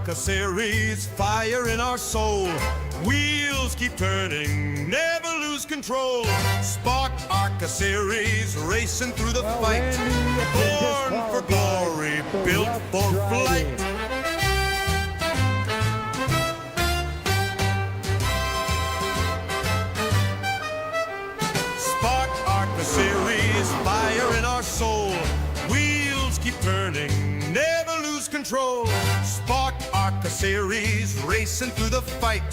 ARCA series, fire in our soul. Wheels keep turning, never lose control. Spark ARCA series, racing through the fight. Born for glory, built for flight. Spark ARCA series, fire in our soul. Wheels keep turning, never lose control. Spark ARCA series, racing through the fight.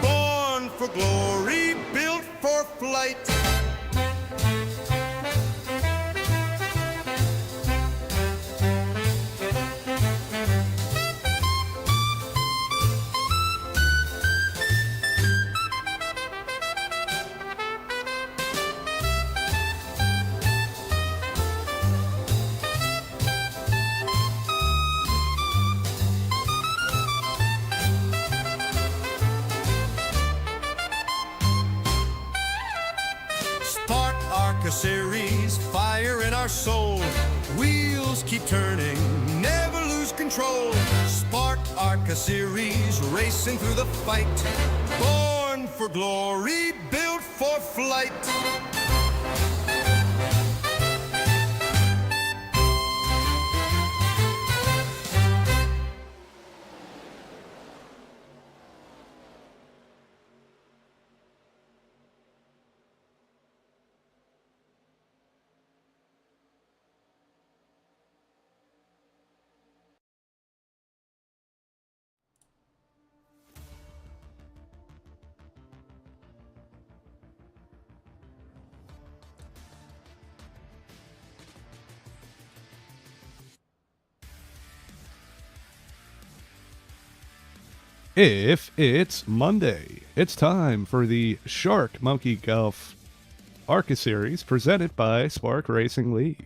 Born for glory, built for flight. Spark ARCA series, fire in our soul. Wheels keep turning, never lose control. Spark ARCA series, racing through the fight. Born for glory, built for flight. If it's Monday, it's time for the Shark Monkey Golf ARCA Series presented by Spark Racing League.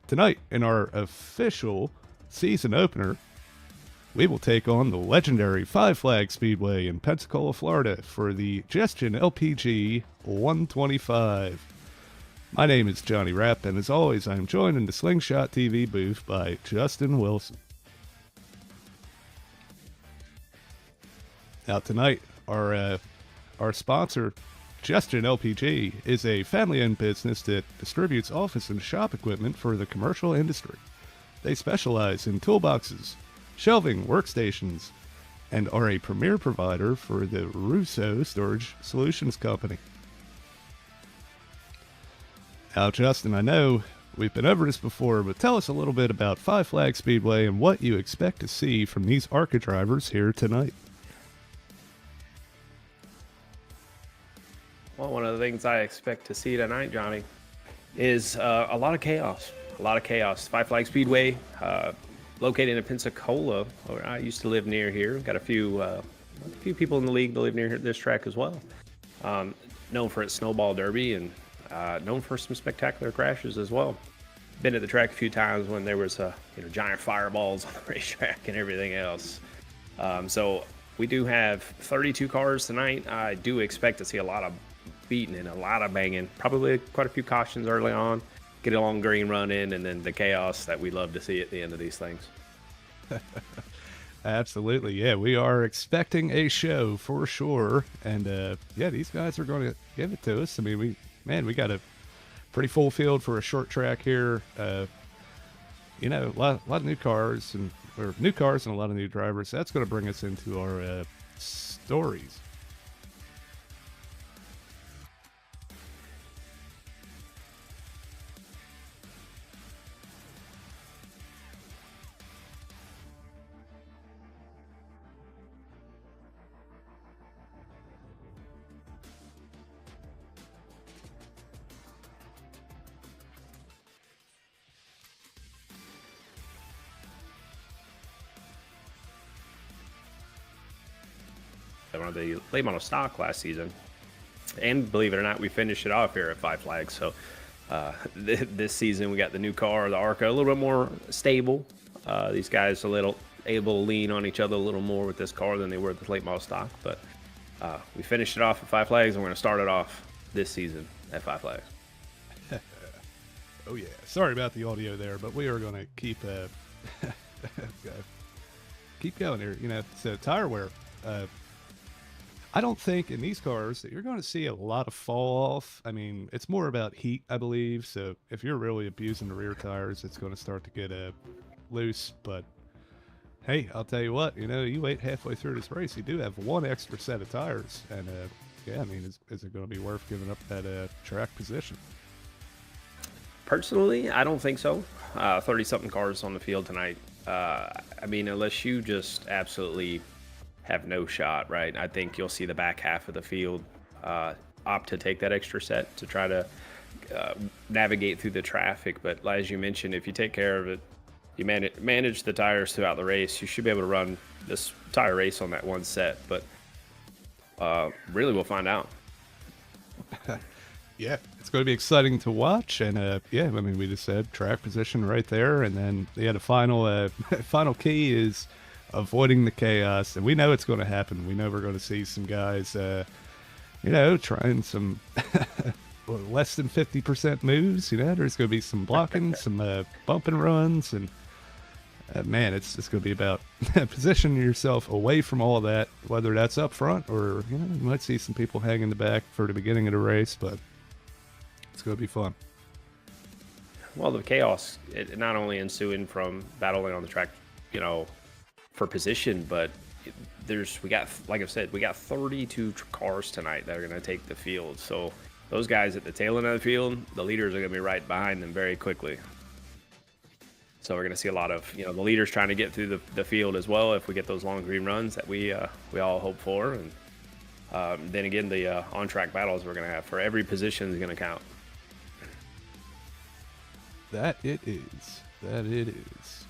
Tonight, in our official season opener, we will take on the legendary Five Flags Speedway in Pensacola, Florida for the Gestion LPG 125. My name is Johnny Rapp, and as always, I'm joined in the Slingshot TV booth by Justin Wilson. Now tonight, our sponsor, Gestion LPG, is a family-owned business that distributes office and shop equipment for the commercial industry. They specialize in toolboxes, shelving, workstations, and are a premier provider for the Russo Storage Solutions Company. Now, Justin, I know we've been over this before, but tell us a little bit about Five Flags Speedway and what you expect to see from these ARCA drivers here tonight. Well, one of the things I expect to see tonight, Johnny, is a lot of chaos. A lot of chaos. Five Flags Speedway, located in Pensacola, where I used to live near here. Got a few people in the league that live near this track as well. Known for its snowball derby and known for some spectacular crashes as well. Been at the track a few times when there was giant fireballs on the racetrack and everything else. So we do have 32 cars tonight. I do expect to see a lot of beating and a lot of banging, probably quite a few cautions early on, get a long green run in, and then the chaos that we love to see at the end of these things. Absolutely. Yeah, we are expecting a show for sure. And yeah, these guys are going to give it to us. I mean, we got a pretty full field for a short track here. A lot of new cars and a lot of new drivers. That's going to bring us into our stories. One of the late model stock last season, and believe it or not, we finished it off here at Five Flags. So this season we got the new car, the ARCA, a little bit more stable. These guys are a little able to lean on each other a little more with this car than they were with the late model stock. But we finished it off at Five Flags, and we're going to start it off this season at Five Flags. Oh yeah, sorry about the audio there, but we are going to keep keep going here. You know, so tire wear. I don't think in these cars that you're going to see a lot of fall off. I mean, it's more about heat, I believe. So if you're really abusing the rear tires, it's going to start to get loose. But hey, I'll tell you what, you know, you wait halfway through this race, you do have one extra set of tires. And yeah, I mean, is it going to be worth giving up that track position? Personally, I don't think so. 30-something cars on the field tonight. I mean, unless you just absolutely have no shot, right? I think you'll see the back half of the field opt to take that extra set to try to navigate through the traffic. But as you mentioned, if you take care of it, you manage the tires throughout the race, you should be able to run this tire race on that one set. But really, we'll find out. Yeah, it's going to be exciting to watch. And yeah, I mean, we just said track position right there. And then yeah, the final final key is avoiding the chaos, and we know it's going to happen. We know we're going to see some guys, you know, trying some less than 50% moves. You know, there's going to be some blocking, some bump and runs, and man, it's just going to be about positioning yourself away from all of that, whether that's up front or, you know, you might see some people hang in the back for the beginning of the race, but it's going to be fun. Well, the chaos, it not only ensuing from battling on the track, you know, for position, but we got, like I said, we got 32 cars tonight that are going to take the field. So those guys at the tail end of the field, the leaders are going to be right behind them very quickly. So we're going to see a lot of, you know, the leaders trying to get through the field as well if we get those long green runs that we all hope for. And then again, the on-track battles we're going to have for every position is going to count. That it is. That it is.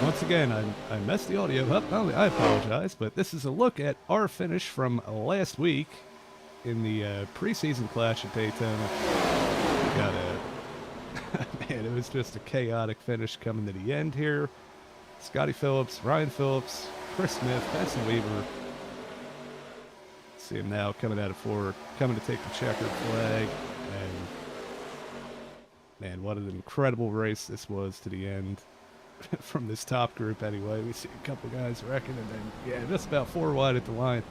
Once again, I messed the audio up. I apologize, but this is a look at our finish from last week in the preseason clash at Daytona. We got man, it was just a chaotic finish coming to the end here. Scotty Phillips, Ryan Phillips, Chris Smith, Benson Weaver. See him now coming out of four, coming to take the checkered flag. And man, what an incredible race this was to the end. From this top group anyway, we see a couple guys wrecking, and then yeah, just about 4 wide at the line.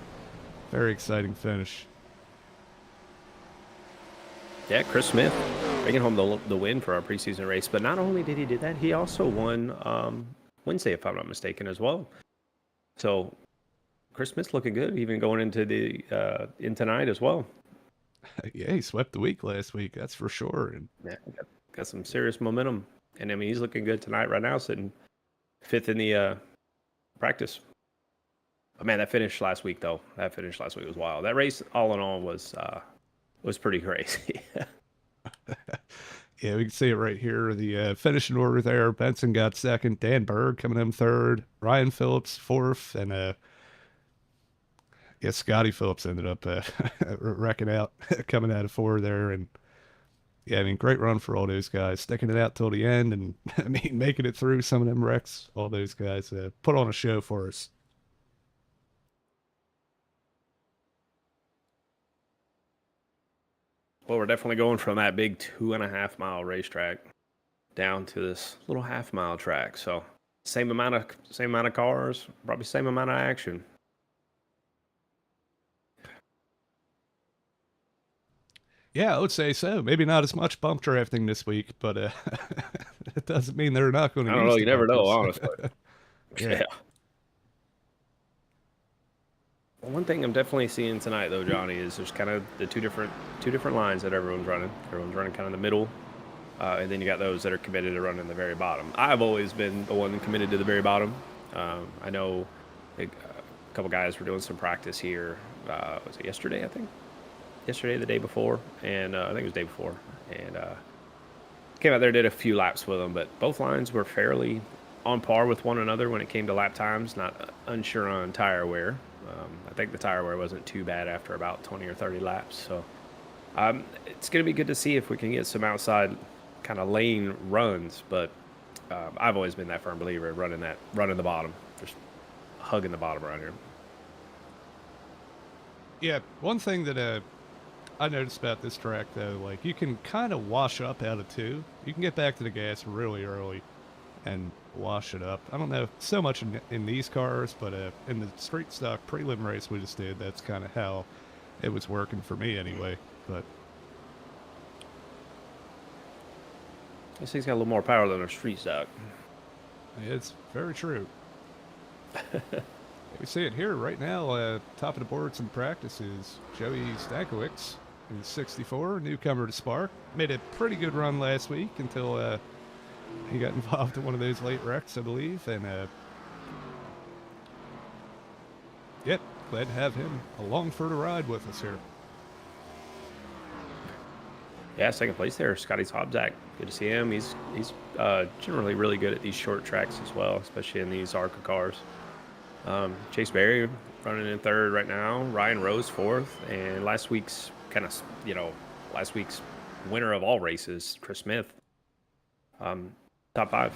Very exciting finish. Yeah, Chris Smith bringing home the win for our preseason race. But not only did he do that, he also won Wednesday, if I'm not mistaken, as well. So Chris Smith's looking good, even going into the in tonight as well. Yeah, he swept the week last week, that's for sure. And yeah, got some serious momentum. And I mean, he's looking good tonight right now, sitting 5th in the practice. But man, that finish last week, though, was wild. That race, all in all, was pretty crazy. Yeah, we can see it right here. The finishing order there. Benson got second. Dan Berg coming in third. Ryan Phillips fourth. And yeah, Scotty Phillips ended up wrecking out, coming out of 4 there. And yeah, I mean, great run for all those guys, sticking it out till the end, and I mean, making it through some of them wrecks. All those guys put on a show for us. Well, we're definitely going from that big 2.5 mile racetrack down to this little half-mile track. So same amount of cars, probably same amount of action. Yeah, I would say so. Maybe not as much bump drafting this week, but it doesn't mean they're not going to. I don't know. You never know, honestly. Yeah. Well, one thing I'm definitely seeing tonight, though, Johnny, is there's kind of the two different lines that everyone's running. Everyone's running kind of the middle And then you got those that are committed to running the very bottom. I've always been the one committed to the very bottom. I know a couple guys were doing some practice here. Was it yesterday, I think? Yesterday, the day before, and I think it was the day before. And came out there, did a few laps with them, but both lines were fairly on par with one another when it came to lap times. Not unsure on tire wear. I think the tire wear wasn't too bad after about 20 or 30 laps. So it's going to be good to see if we can get some outside kind of lane runs. But I've always been that firm believer of running the bottom, just hugging the bottom around here. Yeah, one thing that I noticed about this track, though, like, you can kind of wash up out of 2. You can get back to the gas really early and wash it up. I don't know so much in these cars, but in the street stock prelim race we just did, that's kind of how it was working for me anyway. But This thing's got a little more power than a street stock. it's very true. We see it here right now. Top of the boards in practice is Joey Stankiewicz, who's 64, newcomer to Spark. Made a pretty good run last week until he got involved in one of those late wrecks, I believe. And yep, glad to have him along for the ride with us here. Yeah, second place there, Scotty Hobzak. Good to see him. He's generally really good at these short tracks as well, especially in these ARCA cars. Chase Berry running in third right now. Ryan Rose fourth, and last week's winner of all races, Chris Smith, top 5.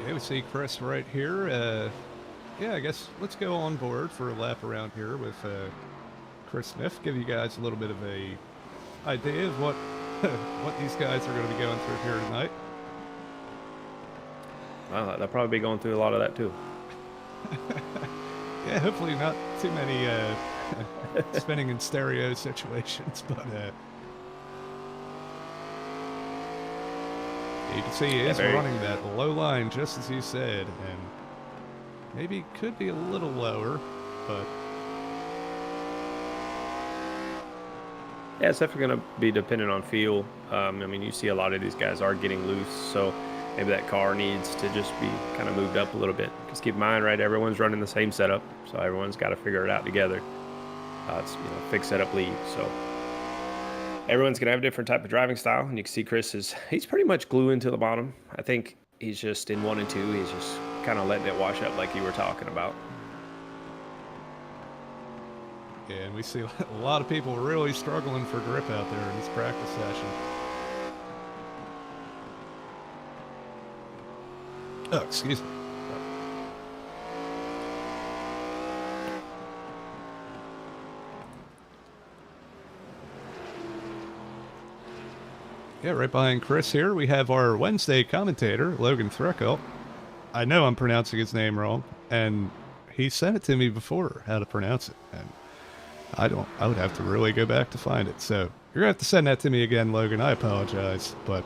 Yeah, we see Chris right here. Yeah, I guess let's go on board for a lap around here with Chris Smith. Give you guys a little bit of a idea of what what these guys are going to be going through here tonight. Well, they'll probably be going through a lot of that too. Yeah, hopefully not too many spinning in stereo situations, but you can see he is running that low line just as you said, and maybe could be a little lower, but yeah, it's definitely going to be dependent on feel. I mean, you see a lot of these guys are getting loose, so maybe that car needs to just be kind of moved up a little bit. Just keep in mind, right, everyone's running the same setup, so everyone's got to figure it out together. It's fixed setup lead, so everyone's going to have a different type of driving style, and you can see Chris he's pretty much gluing to the bottom. I think he's just in 1 and 2, he's just kind of letting it wash up like you were talking about. yeah, and we see a lot of people really struggling for grip out there in this practice session. Oh, excuse me. Yeah, right behind Chris here, we have our Wednesday commentator, Logan Threckell. I know I'm pronouncing his name wrong, and he sent it to me before, how to pronounce it, and I would have to really go back to find it. So you're gonna have to send that to me again, Logan. I apologize, but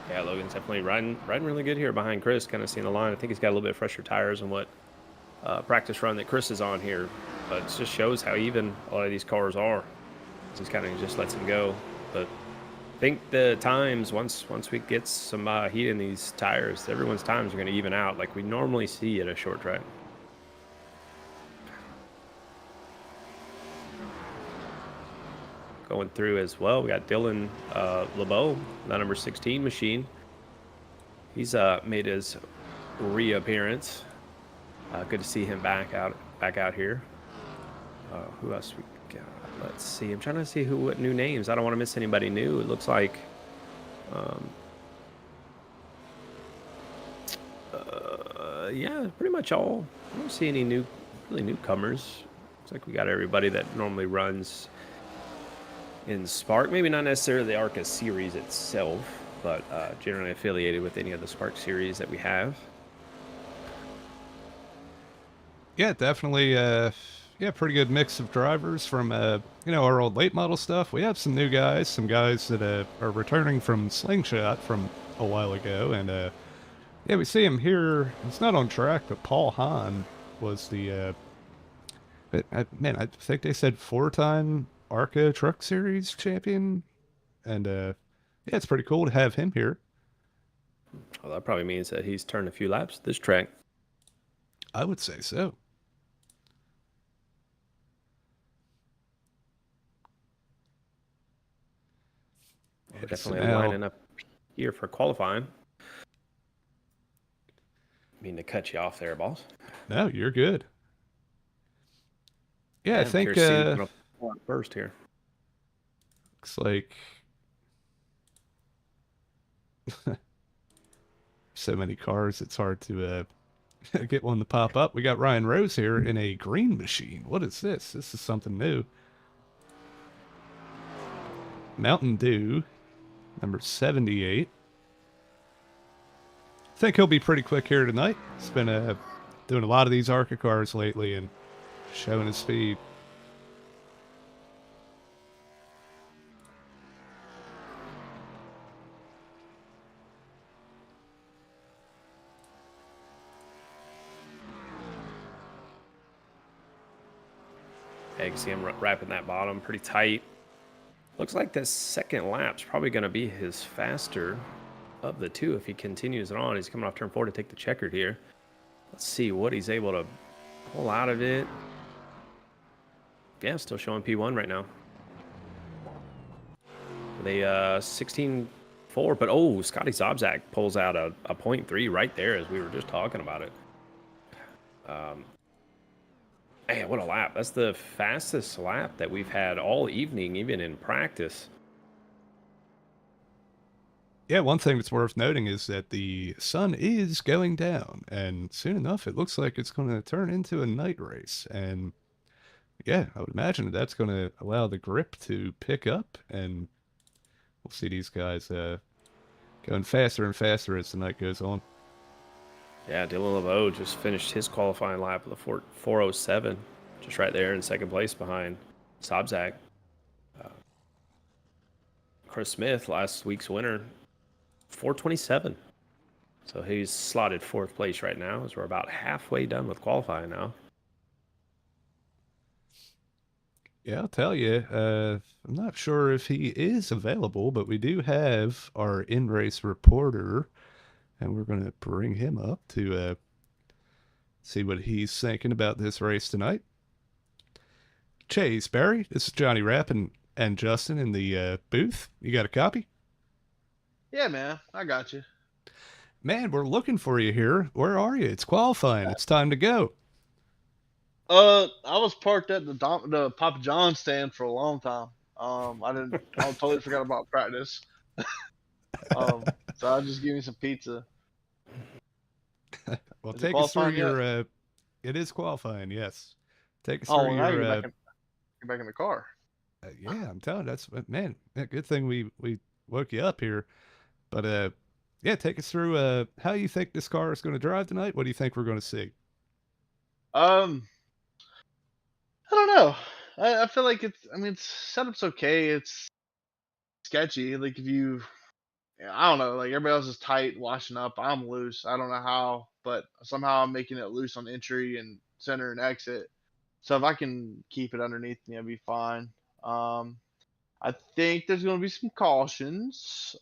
Yeah, Logan's definitely riding really good here behind Chris, kind of seeing the line. I think he's got a little bit fresher tires than what practice run that Chris is on here. But it just shows how even a lot of these cars are. Just kind of just lets him go. But I think the times, once we get some heat in these tires, everyone's times are going to even out like we normally see at a short track. Going through as well, we got Dylan LeBeau, the number 16 machine. He's made his reappearance. Good to see him back out here. Who else we got? Let's see. I'm trying to see what new names. I don't want to miss anybody new. It looks like yeah, pretty much all. I don't see any really newcomers. Looks like we got everybody that normally runs in Spark. Maybe not necessarily the ARCA series itself, but generally affiliated with any of the Spark series that we have. yeah, definitely. Yeah, pretty good mix of drivers from our old late model stuff. We have some new guys, some guys that are returning from Slingshot from a while ago, and yeah, we see him here. It's not on track, but Paul Hahn was the man, I think they said 4-time ARCA Truck Series champion, and yeah, it's pretty cool to have him here. Well, that probably means that he's turned a few laps this track. I would say so. We're Yeah, so definitely now, lining up here for qualifying. Mean to cut you off there, boss. no, you're good. Yeah, I I'm think curious to see who's gonna pull out first here. looks like so many cars, it's hard to get one to pop up. We got Ryan Rose here in a green machine. What is this? This is something new. Mountain Dew, number 78. I think he'll be pretty quick here tonight. He's been doing a lot of these ARCA cars lately and showing his speed. Yeah, you can see him wrapping that bottom pretty tight. Looks like this second lap's probably going to be his faster of the two if he continues it on. He's coming off turn 4 to take the checkered here. Let's see what he's able to pull out of it. Yeah, still showing P1 right now. They 16-4, but oh, Scotty Zobzak pulls out a 0.3 right there as we were just talking about it. Man, what a lap. That's the fastest lap that we've had all evening, even in practice. Yeah, one thing that's worth noting is that the sun is going down, and soon enough, it looks like it's going to turn into a night race. And yeah, I would imagine that's going to allow the grip to pick up, and we'll see these guys going faster and faster as the night goes on. Yeah, Dylan LeBeau just finished his qualifying lap with a 4:07, just right there in second place behind Sobzak. Chris Smith, last week's winner, 4:27. So he's slotted 4th place right now as we're about halfway done with qualifying now. Yeah, I'll tell you, I'm not sure if he is available, but we do have our in-race reporter, and we're going to bring him up to see what he's thinking about this race tonight. Chase Barry, this is Johnny Rapp and Justin in the booth. You got a copy? Yeah, man, I got you. Man, we're looking for you here. Where are you? It's qualifying. It's time to go. I was parked at the Papa John stand for a long time. I totally forgot about practice. So I'll just give me some pizza. Well, Is it take us through qualifying yet? your. It is qualifying, yes. Take us Oh, through well, now your. get back in the car. Yeah, I'm telling you, that's man. Good thing we woke you up here, but yeah, take us through how you think this car is going to drive tonight. What do you think we're going to see? I don't know. I feel like its setup's okay. It's sketchy. Like I don't know. Like everybody else is tight, washing up. I'm loose. I don't know how, but somehow I'm making it loose on entry and center and exit. So if I can keep it underneath me, I'll be fine. I think there's going to be some cautions.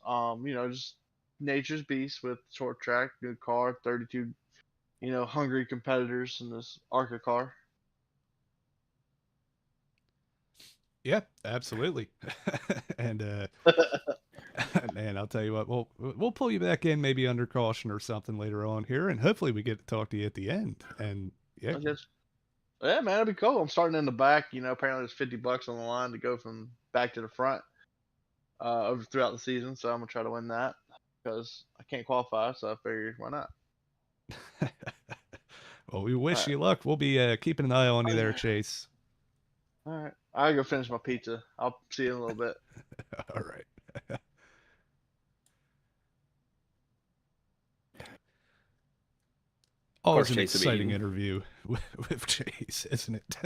Just nature's beast with short track, good car, 32, hungry competitors in this ARCA car. Yeah, absolutely. And man, I'll tell you what, we'll pull you back in maybe under caution or something later on here, and hopefully we get to talk to you at the end. And yeah, I guess. Yeah, man, that'd be cool. I'm starting in the back. Apparently there's $50 on the line to go from back to the front over throughout the season. So I'm gonna try to win that because I can't qualify. So I figured why not. well, we wish All you luck. We'll be keeping an eye on you there, Chase. right, I'll go finish my pizza. I'll see you in a little bit. All right. Always an Chase will be exciting eating. interview with Chase, isn't it?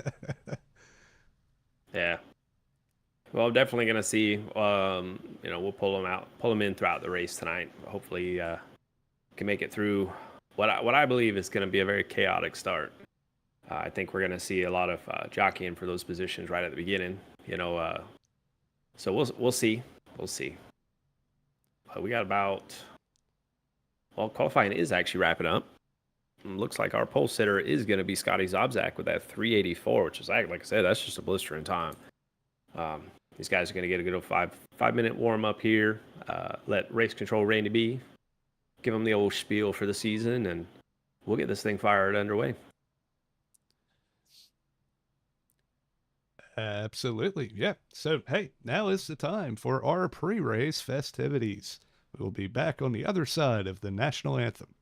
Yeah. Well, I'm definitely going to see, we'll pull him in throughout the race tonight. Hopefully can make it through what I believe is going to be a very chaotic start. I think we're going to see a lot of jockeying for those positions right at the beginning. So we'll see. We'll see. We got about, well, qualifying is actually wrapping up. Looks like our pole sitter is going to be Scotty Zobzak with that 384, which is, like I said, that's just a blistering time. These guys are going to get a good old 5-minute warm up here. Let race control Randy B give them the old spiel for the season, and we'll get this thing fired underway. Absolutely. Yeah. So, hey, now is the time for our pre-race festivities. We will be back on the other side of the national anthem.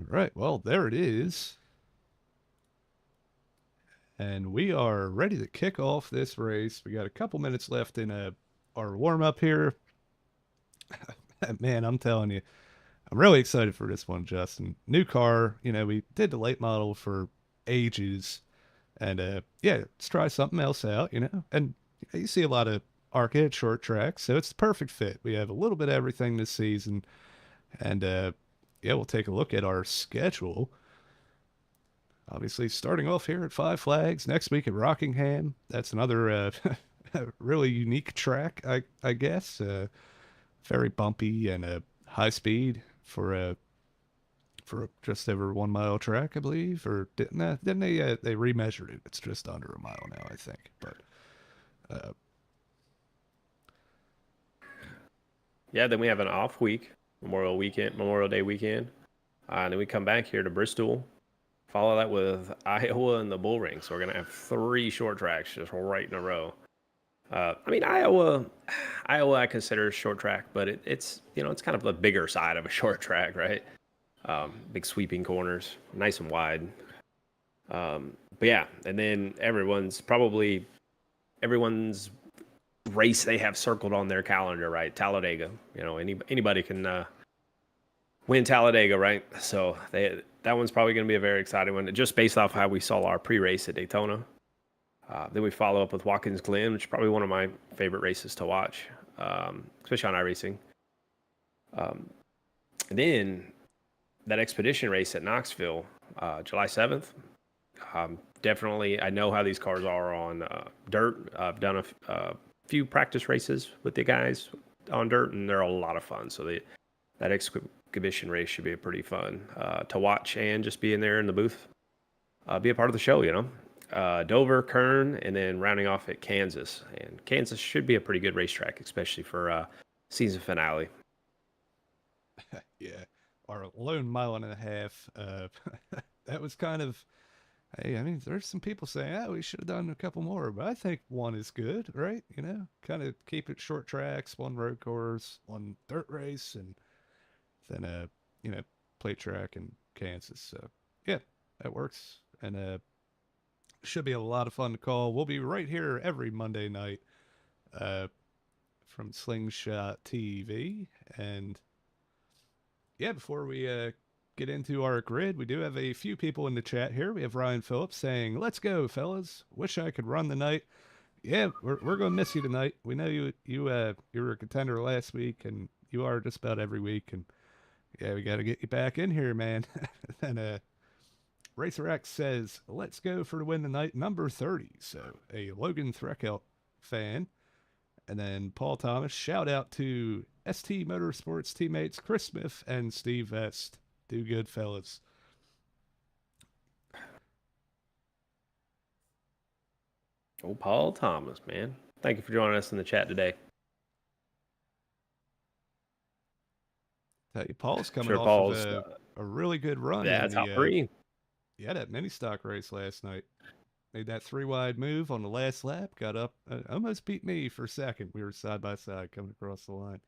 All right. Well, there it is. And we are ready to kick off this race. We got a couple minutes left in our warm up here. Man, I'm telling you, I'm really excited for this one, Justin. New car. We did the late model for ages. And yeah, let's try something else out, And you see a lot of ARCA at short tracks, so it's the perfect fit. We have a little bit of everything this season. And yeah, we'll take a look at our schedule. Obviously, starting off here at Five Flags, next week at Rockingham. That's another really unique track, I guess. Very bumpy and high speed for just over 1 mile track, I believe. Or didn't they remeasured it? It's just under a mile now, I think. But yeah, then we have an off week, Memorial Day weekend, and then we come back here to Bristol. Follow that with Iowa and the Bull Ring. So we're gonna have 3 short tracks just right in a row. I mean, Iowa, I consider a short track, but it's it's kind of the bigger side of a short track, right? Big sweeping corners, nice and wide. But yeah, and then everyone's race they have circled on their calendar, right? Talladega. Anybody can win Talladega, right? So that one's probably going to be a very exciting one, just based off how we saw our pre-race at Daytona. Then we follow up with Watkins Glen, which is probably one of my favorite races to watch, especially on iRacing. And then that expedition race at Knoxville, July 7th. Definitely, I know how these cars are on dirt. I've done a few practice races with the guys on dirt, and they're a lot of fun. So that exhibition race should be pretty fun to watch and just be in there in the booth, be a part of the show, Dover, Kern, and then rounding off at Kansas. And Kansas should be a pretty good racetrack, especially for season finale. Yeah, our lone mile and a half. That was kind of. Hey, I mean, there's some people saying, "Oh, we should have done a couple more," but I think one is good, right? Kind of keep it short tracks, one road course, one dirt race, and then plate track in Kansas. So yeah, that works. And Should be a lot of fun to call. We'll be right here every Monday night from Slingshot TV. And yeah, before we get into our grid, we do have a few people in the chat here. We have Ryan Phillips saying, "Let's go, fellas. Wish I could run the night." Yeah, we're gonna miss you tonight. We know you were a contender last week, and you are just about every week. And yeah, we got to get you back in here, man. And Racer X says, "Let's go for the win tonight, number 30." So a Logan Threckelt fan. And then Paul Thomas, shout out to ST Motorsports teammates Chris Smith and Steve Vest. Do good, fellas. Oh, Paul Thomas, man. Thank you for joining us in the chat today. Tell you, Paul's coming Sure, off Paul's, of a really good run. Yeah, in top the, 3. Yeah, that mini stock race last night. Made that 3-wide move on the last lap. Got up, almost beat me for second. We were side by side coming across the line.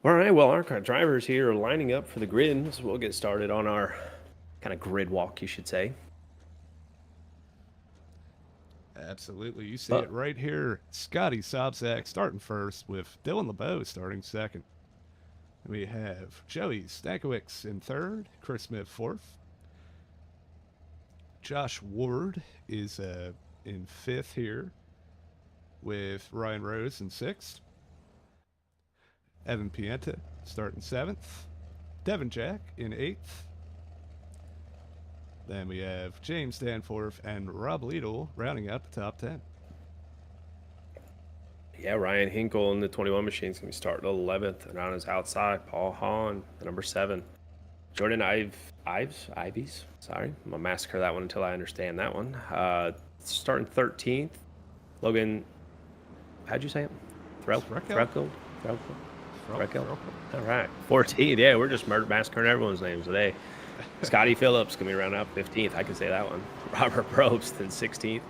All right, well, our drivers here are lining up for the grid, so we'll get started on our kind of grid walk, you should say. Absolutely. You see it right here. Scotty Sobczak starting first with Dylan LeBeau starting second. We have Joey Stankiewicz in third, Chris Smith fourth. Josh Ward is in fifth here with Ryan Rose in sixth. Evan Pienta starting seventh. Devin Jack in eighth. Then we have James Danforth and Rob Liedel rounding out the top 10. Yeah, Ryan Hinkle in the 21 machine is going to be starting 11th, and on his outside, Paul Hahn, the number 7. Jordan Ives, sorry. I'm going to massacre that one until I understand that one. Starting 13th. Logan, how'd you say it? Threlkel? All right. 14th. Yeah, we're just massacring everyone's names today. Scotty Phillips going to be rounding up 15th. I can say that one. Robert Probst in 16th.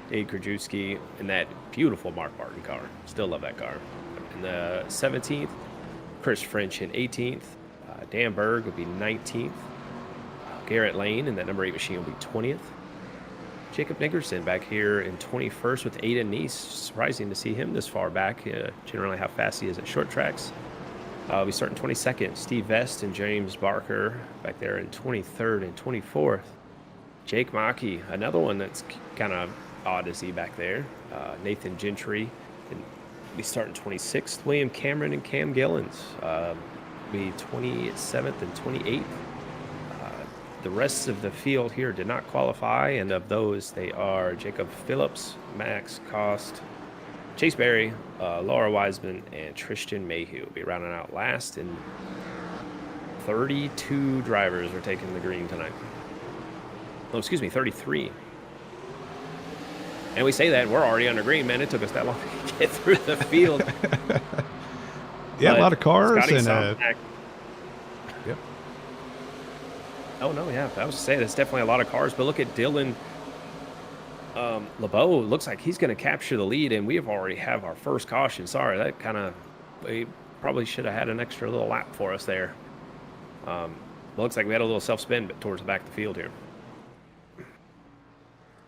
Dave Krajewski in that beautiful Mark Martin car. Still love that car. In the 17th, Chris French in 18th. Dan Berg will be 19th. Garrett Lane in that number 8 machine will be 20th. Jacob Nickerson back here in 21st with Aiden Neese. Surprising to see him this far back. Generally how fast he is at short tracks. We start in 22nd. Steve Vest and James Barker back there in 23rd and 24th. Jake Mackey, another one that's kind of odd to see back there. Nathan Gentry, and we start in 26th. William Cameron and Cam Gillens be 27th and 28th. The rest of the field here did not qualify, and of those, they are Jacob Phillips, Max Cost, Chase Berry, Laura Wiseman, and Tristan Mayhew will be rounding out last, and 32 drivers are taking the green tonight. Oh, excuse me, 33. And we say that, we're already under green, man. It took us that long to get through the field. Yeah, But a lot of cars. Scotty And Sobczak- yep. Oh, no, yeah. I was saying there's definitely a lot of cars, but look at Dylan LeBeau. Looks like he's going to capture the lead, and we have already have our first caution. Sorry, that kind of, we probably should have had an extra little lap for us there. Looks like we had a little self-spin, but towards the back of the field here.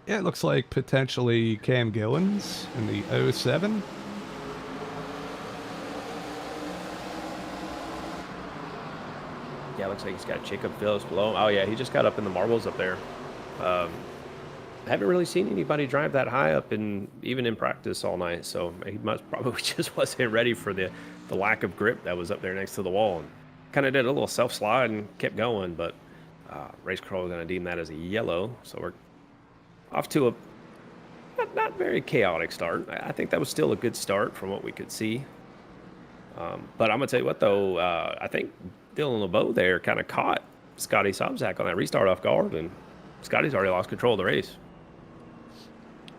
Yeah, it looks like potentially Cam Gillens in the 07. Yeah, looks like he's got Jacob Phillips below him. Oh, yeah, he just got up in the marbles up there. Haven't really seen anybody drive that high up, even in practice all night, so he must probably just wasn't ready for the lack of grip that was up there next to the wall. And kind of did a little self-slide and kept going, but race control is going to deem that as a yellow, so we're off to a not very chaotic start. I think that was still a good start from what we could see. But I'm going to tell you what, though, I think Dylan LeBeau there kind of caught Scotty Sobczak on that restart off guard, and Scotty's already lost control of the race.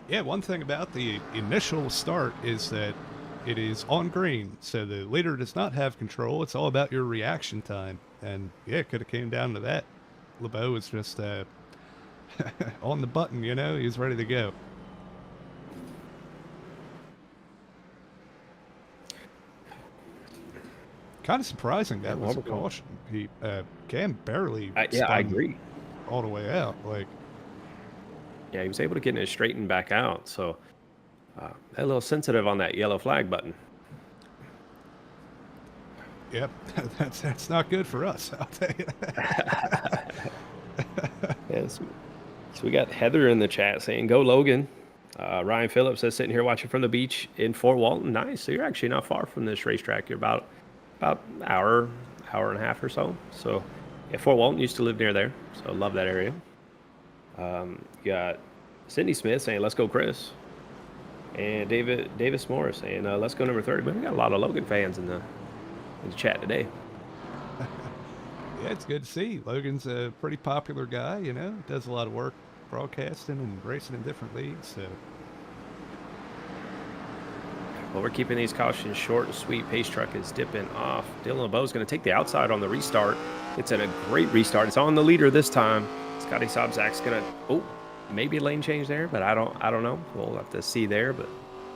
Yeah, one thing about the initial start is that it is on green, so the leader does not have control. It's all about your reaction time, and yeah, it could have came down to that. LeBeau was just on the button, you know, he's ready to go. Kind of surprising that was a caution. He Cam barely. I agree. all the way out. Like, Yeah, he was able to get it straightened back out. So a little sensitive on that yellow flag button. yep, that's not good for us. I'll tell you that. Yes. So we got Heather in the chat saying, "Go Logan." Ryan Phillips says, "Sitting here watching from the beach in Fort Walton." Nice. So you're actually not far from this racetrack. You're about hour and a half or so. So yeah, Fort Walton, used to live near there, so love that area. You got Sydney Smith saying, "Let's go, Chris," and Davis Morris saying, "Let's go, number 30." But we got a lot of Logan fans in the chat today. Yeah, it's good to see. Logan's a pretty popular guy, you know, does a lot of work broadcasting and racing in different leagues. So, Well, we're keeping these cautions short and sweet. Pace truck is dipping off. Dylan LeBeau's going to take the outside on the restart. It's in a great restart. It's on the leader this time. Scotty Sobzak's going to, maybe a lane change there, but I don't know. We'll have to see there, but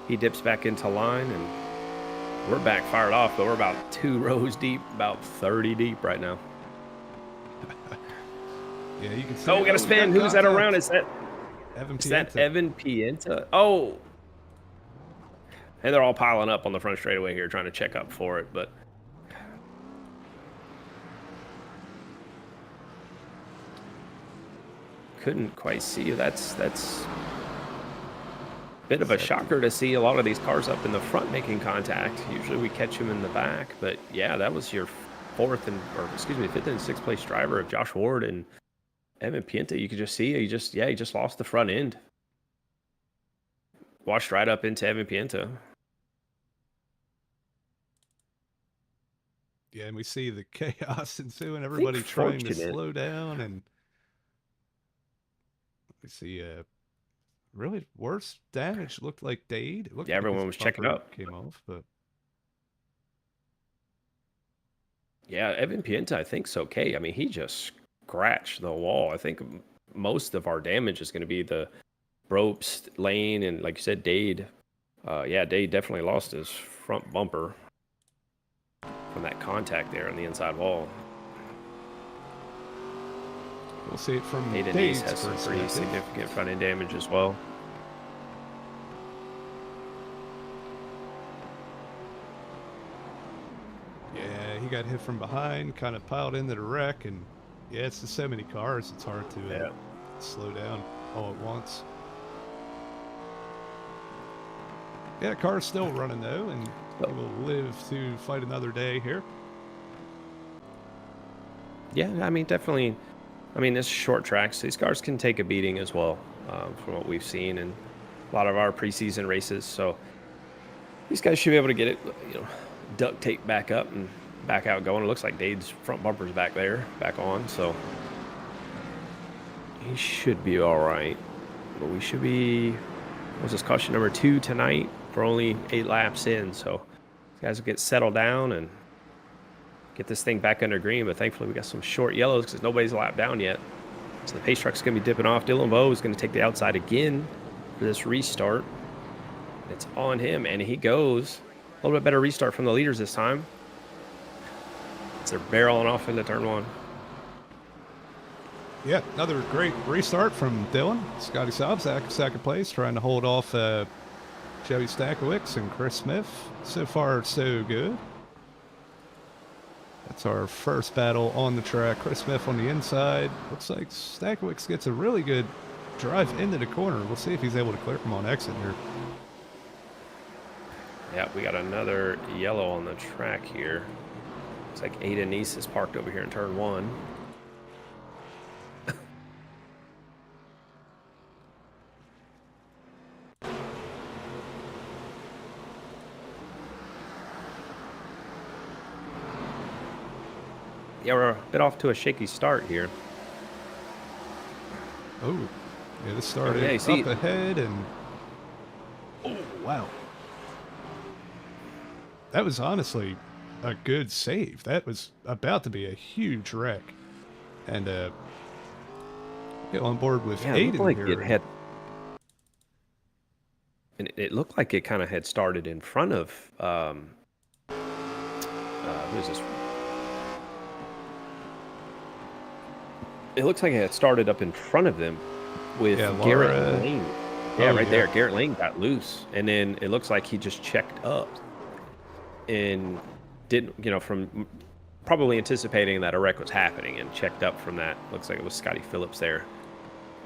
he dips back into line, and we're back fired off, but we're about 2 rows deep, about 30 deep right now. yeah, you can see. We got to spin. Who's that around? Is that Evan Pienta? Oh. And they're all piling up on the front straightaway here, trying to check up for it, but couldn't quite see. That's a bit of a shocker to see a lot of these cars up in the front making contact. Usually we catch them in the back, but yeah, that was your fifth and sixth place driver of Josh Ward and Evan Pienta. You could just see he just lost the front end. Washed right up into Evan Pienta. Yeah, and we see the chaos ensuing, everybody trying to slow down, and we see really worse damage. Looked like Dade. It looked like everyone was checking up. Came off, but yeah, Evan Pienta, I think's okay. I mean, he just scratched the wall. I think most of our damage is going to be the ropes, lane, and like you said, Dade. Dade definitely lost his front bumper from that contact there on the inside wall. We'll see it from Dade Dade's has some pretty significant front end damage as well. Yeah, he got hit from behind, kind of piled into the wreck, and yeah, it's just so many cars, it's hard to slow down all at once. Yeah, car's still running though, and he will live to fight another day here. Yeah, I mean, definitely. I mean, this is short tracks. These cars can take a beating as well, from what we've seen in a lot of our preseason races. So these guys should be able to get it, duct tape back up and back out going. It looks like Dade's front bumper's back on. So he should be all right. But we should be. What's this, caution number 2 tonight? We're only 8 laps in, so these guys will get settled down and get this thing back under green. But thankfully, we got some short yellows because nobody's lapped down yet. So the pace truck's going to be dipping off. Dylan LeBeau is going to take the outside again for this restart. It's on him, and he goes. A little bit better restart from the leaders this time. They're barreling off into turn 1. Yeah, another great restart from Dylan. Scotty Sobzak, second place, trying to hold off Joey Stakowicz and Chris Smith. So far, so good. That's our first battle on the track. Chris Smith on the inside. Looks like Stakowicz gets a really good drive into the corner. We'll see if he's able to clear from on exit here. Yeah, we got another yellow on the track here. Looks like Ada Nice is parked over here in turn 1. Yeah, we're a bit off to a shaky start here. Oh, yeah, this started up ahead, and oh, wow. That was honestly a good save. That was about to be a huge wreck. And get on board with Aiden here. It looked like it kind of had started in front of who is this? it looks like it had started up in front of them with Yeah, Garrett Laura. Lane. Yeah, Oh, right yeah. there. Garrett Lane got loose, and then it looks like he just checked up and didn't, from probably anticipating that a wreck was happening and checked up from that. Looks like it was Scotty Phillips there.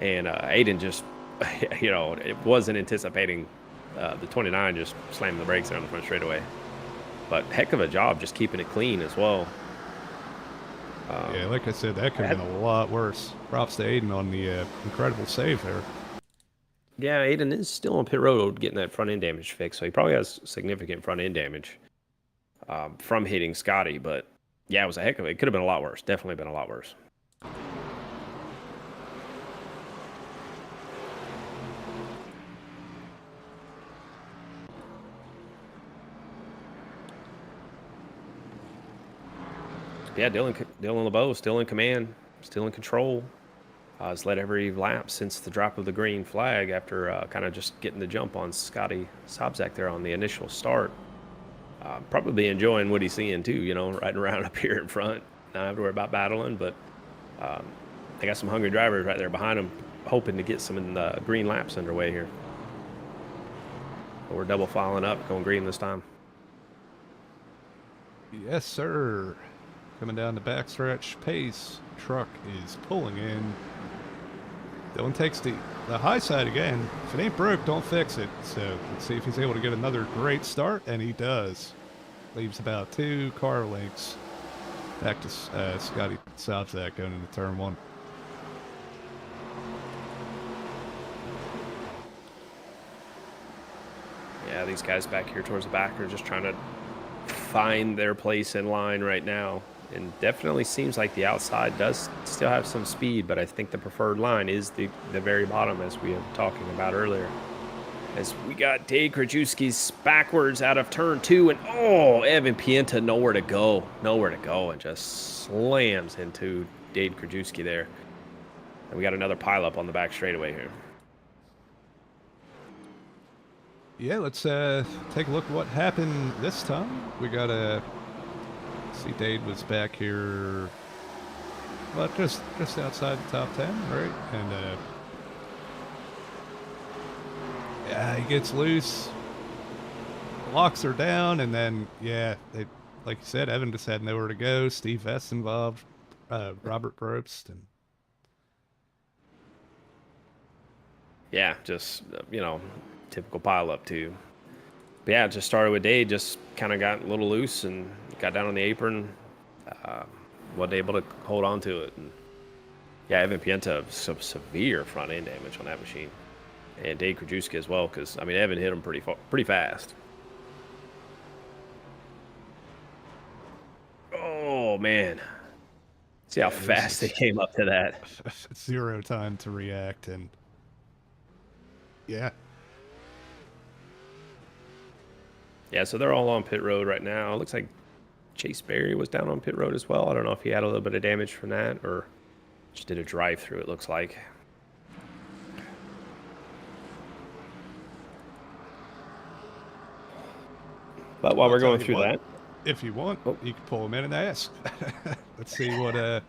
And Aiden just, it wasn't anticipating the 29 just slammed the brakes there on the front straightaway. But heck of a job just keeping it clean as well. Yeah, like I said, that could have been a lot worse. Props to Aiden on the incredible save there. Yeah, Aiden is still on pit road getting that front end damage fixed, so he probably has significant front end damage from hitting Scotty. But yeah, it was a heck of it. It could have been a lot worse. Definitely been a lot worse. Yeah, Dylan LeBeau still in command, still in control. Has led every lap since the drop of the green flag after kind of just getting the jump on Scotty Sobczak there on the initial start. Probably enjoying what he's seeing too, riding around up here in front. Not have to worry about battling, but they got some hungry drivers right there behind him, hoping to get some in the green laps underway here. But we're double filing up, going green this time. Yes, sir. Coming down the backstretch, pace truck is pulling in. Dylan takes the high side again. If it ain't broke, don't fix it. So let's see if he's able to get another great start, and he does. Leaves about 2 car lengths back to Scotty Sobczak going into turn 1. Yeah, these guys back here towards the back are just trying to find their place in line right now. And definitely seems like the outside does still have some speed, but I think the preferred line is the very bottom, as we were talking about earlier. As we got Dave Krajewski's backwards out of turn 2, and Evan Pienta nowhere to go, and just slams into Dave Krajewski there. And we got another pileup on the back straightaway here. Yeah, let's take a look at what happened this time. We got see, Dade was back here, well, just outside the top 10, right? And yeah, he gets loose, locks her down, and then they, like you said, Evan just had nowhere to go. Steve Vest involved, Robert Probst, and yeah, just typical pileup too. But yeah, it just started with Dade, just kind of got a little loose and got down on the apron. Wasn't able to hold on to it. And yeah, Evan Pienta, some severe front end damage on that machine. And Dave Krajewski as well, because, Evan hit him pretty fast. Oh, man. See how fast they came up to that. 0 time to react, and yeah. Yeah, so they're all on pit road right now. It looks like Chase Berry was down on pit road as well. I don't know if he had a little bit of damage from that or just did a drive-through, it looks like. But while we're going through that, if you want, you can pull him in and ask. Let's see what's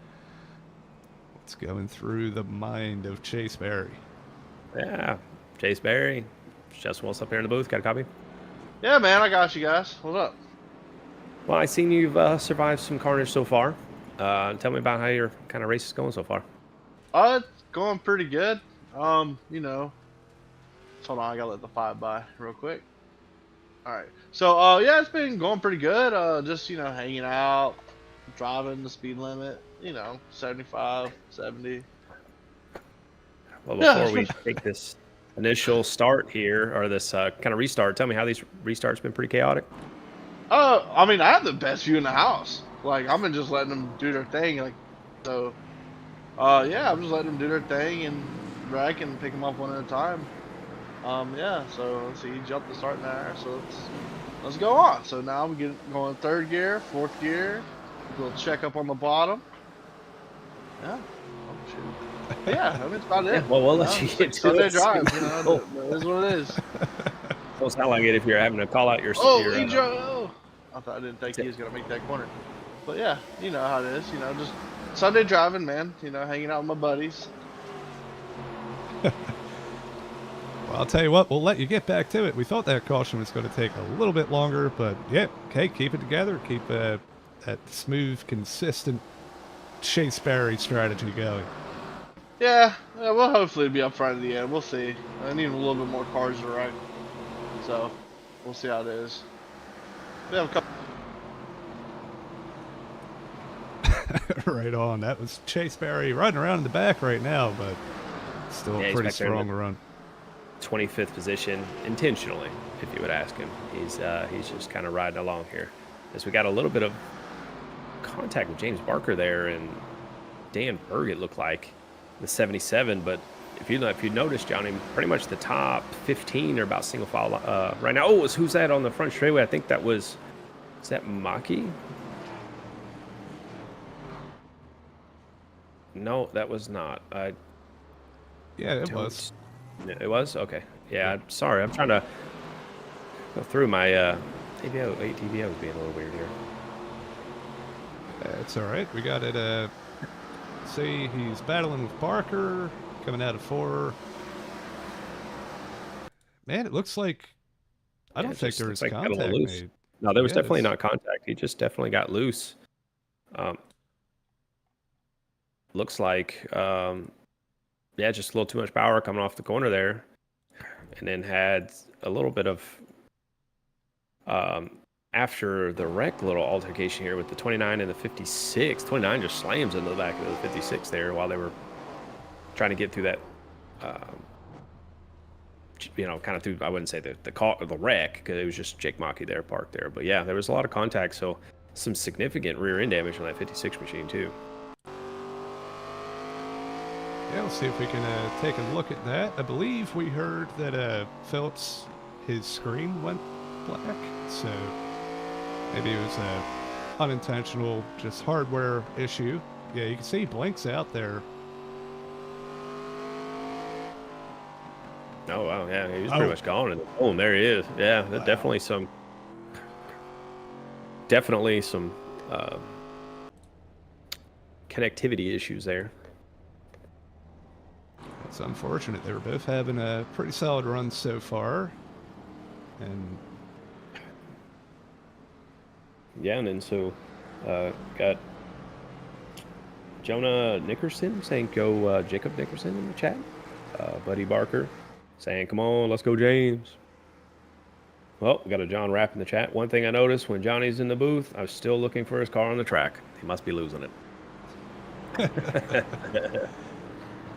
going through the mind of Chase Berry. Yeah, Chase Berry. Justin Wilson up here in the booth. Got a copy? Yeah, man, I got you guys. What's up? Well, I seen you've survived some carnage so far. Tell me about how your kind of race is going so far. It's going pretty good. Hold on, I gotta let the 5 by real quick. All right. So, yeah, it's been going pretty good. Just, hanging out, driving the speed limit, 75, 70. Well, before we take this initial start here, or this kind of restart, tell me how these restarts been pretty chaotic. I have the best view in the house. Like, I've been just letting them do their thing. Like, so, yeah, I'm just letting them do their thing and wreck and pick them up one at a time. Yeah, so let's see, he jumped the start there, so let's go on. So now we going 3rd gear, 4th gear, a little check up on the bottom. Yeah, oh shoot. Yeah, that's about it. Yeah, well, we'll let you get to Sunday it. drive, that is what it is. Don't sound like it if you're having to call out your. He drove. I didn't think he was gonna make that corner, but yeah, you know how it is. Just Sunday driving, man. You know, hanging out with my buddies. Well, I'll tell you what, we'll let you get back to it. We thought that caution was going to take a little bit longer, but yeah, okay, keep it together. Keep that smooth, consistent Chase Barry strategy going. Yeah, we'll hopefully be up front at the end. We'll see. I need a little bit more cars to run, so we'll see how it is. We have a couple. Right on. That was Chase Barry riding around in the back right now, but still a pretty strong run. 25th position intentionally, if you would ask him. He's just kind of riding along here. As we got a little bit of contact with James Barker there and Dan Berg, it looked like, the 77. But if you notice, Johnny, pretty much the top 15 are about single file right now. Oh, who's that on the front straightaway? I think is that Maki? No, that was not. Yeah, it was. It was? Okay. Yeah, I'm sorry. I'm trying to go through my TVO. TVO is being a little weird here. It's all right. We got it. See, he's battling with Barker, coming out of 4. Man, it looks like I don't think there was contact made. No, there was definitely not contact. He just definitely got loose. Looks like, yeah, just a little too much power coming off the corner there. And then had a little bit of, after the wreck, little altercation here with the 29 and the 56. 29 just slams into the back of the 56 there while they were trying to get through that, kind of through, I wouldn't say the wreck, because it was just Jake Maki there parked there. But yeah, there was a lot of contact, so some significant rear end damage on that 56 machine too. Yeah, let's see if we can take a look at that. I believe we heard that Phillips, his screen went black, so maybe it was a unintentional, just hardware issue. Yeah, you can see he blinks out there. Oh wow, yeah, he was pretty much gone. And boom, there he is. Yeah, wow. Definitely some connectivity issues there. It's unfortunate. They were both having a pretty solid run so far. And yeah, and then so got Jonah Nickerson saying go Jacob Nickerson in the chat. Buddy Barker saying, come on, let's go, James. Well, we got a John Rapp in the chat. One thing I noticed when Johnny's in the booth, I was still looking for his car on the track. He must be losing it.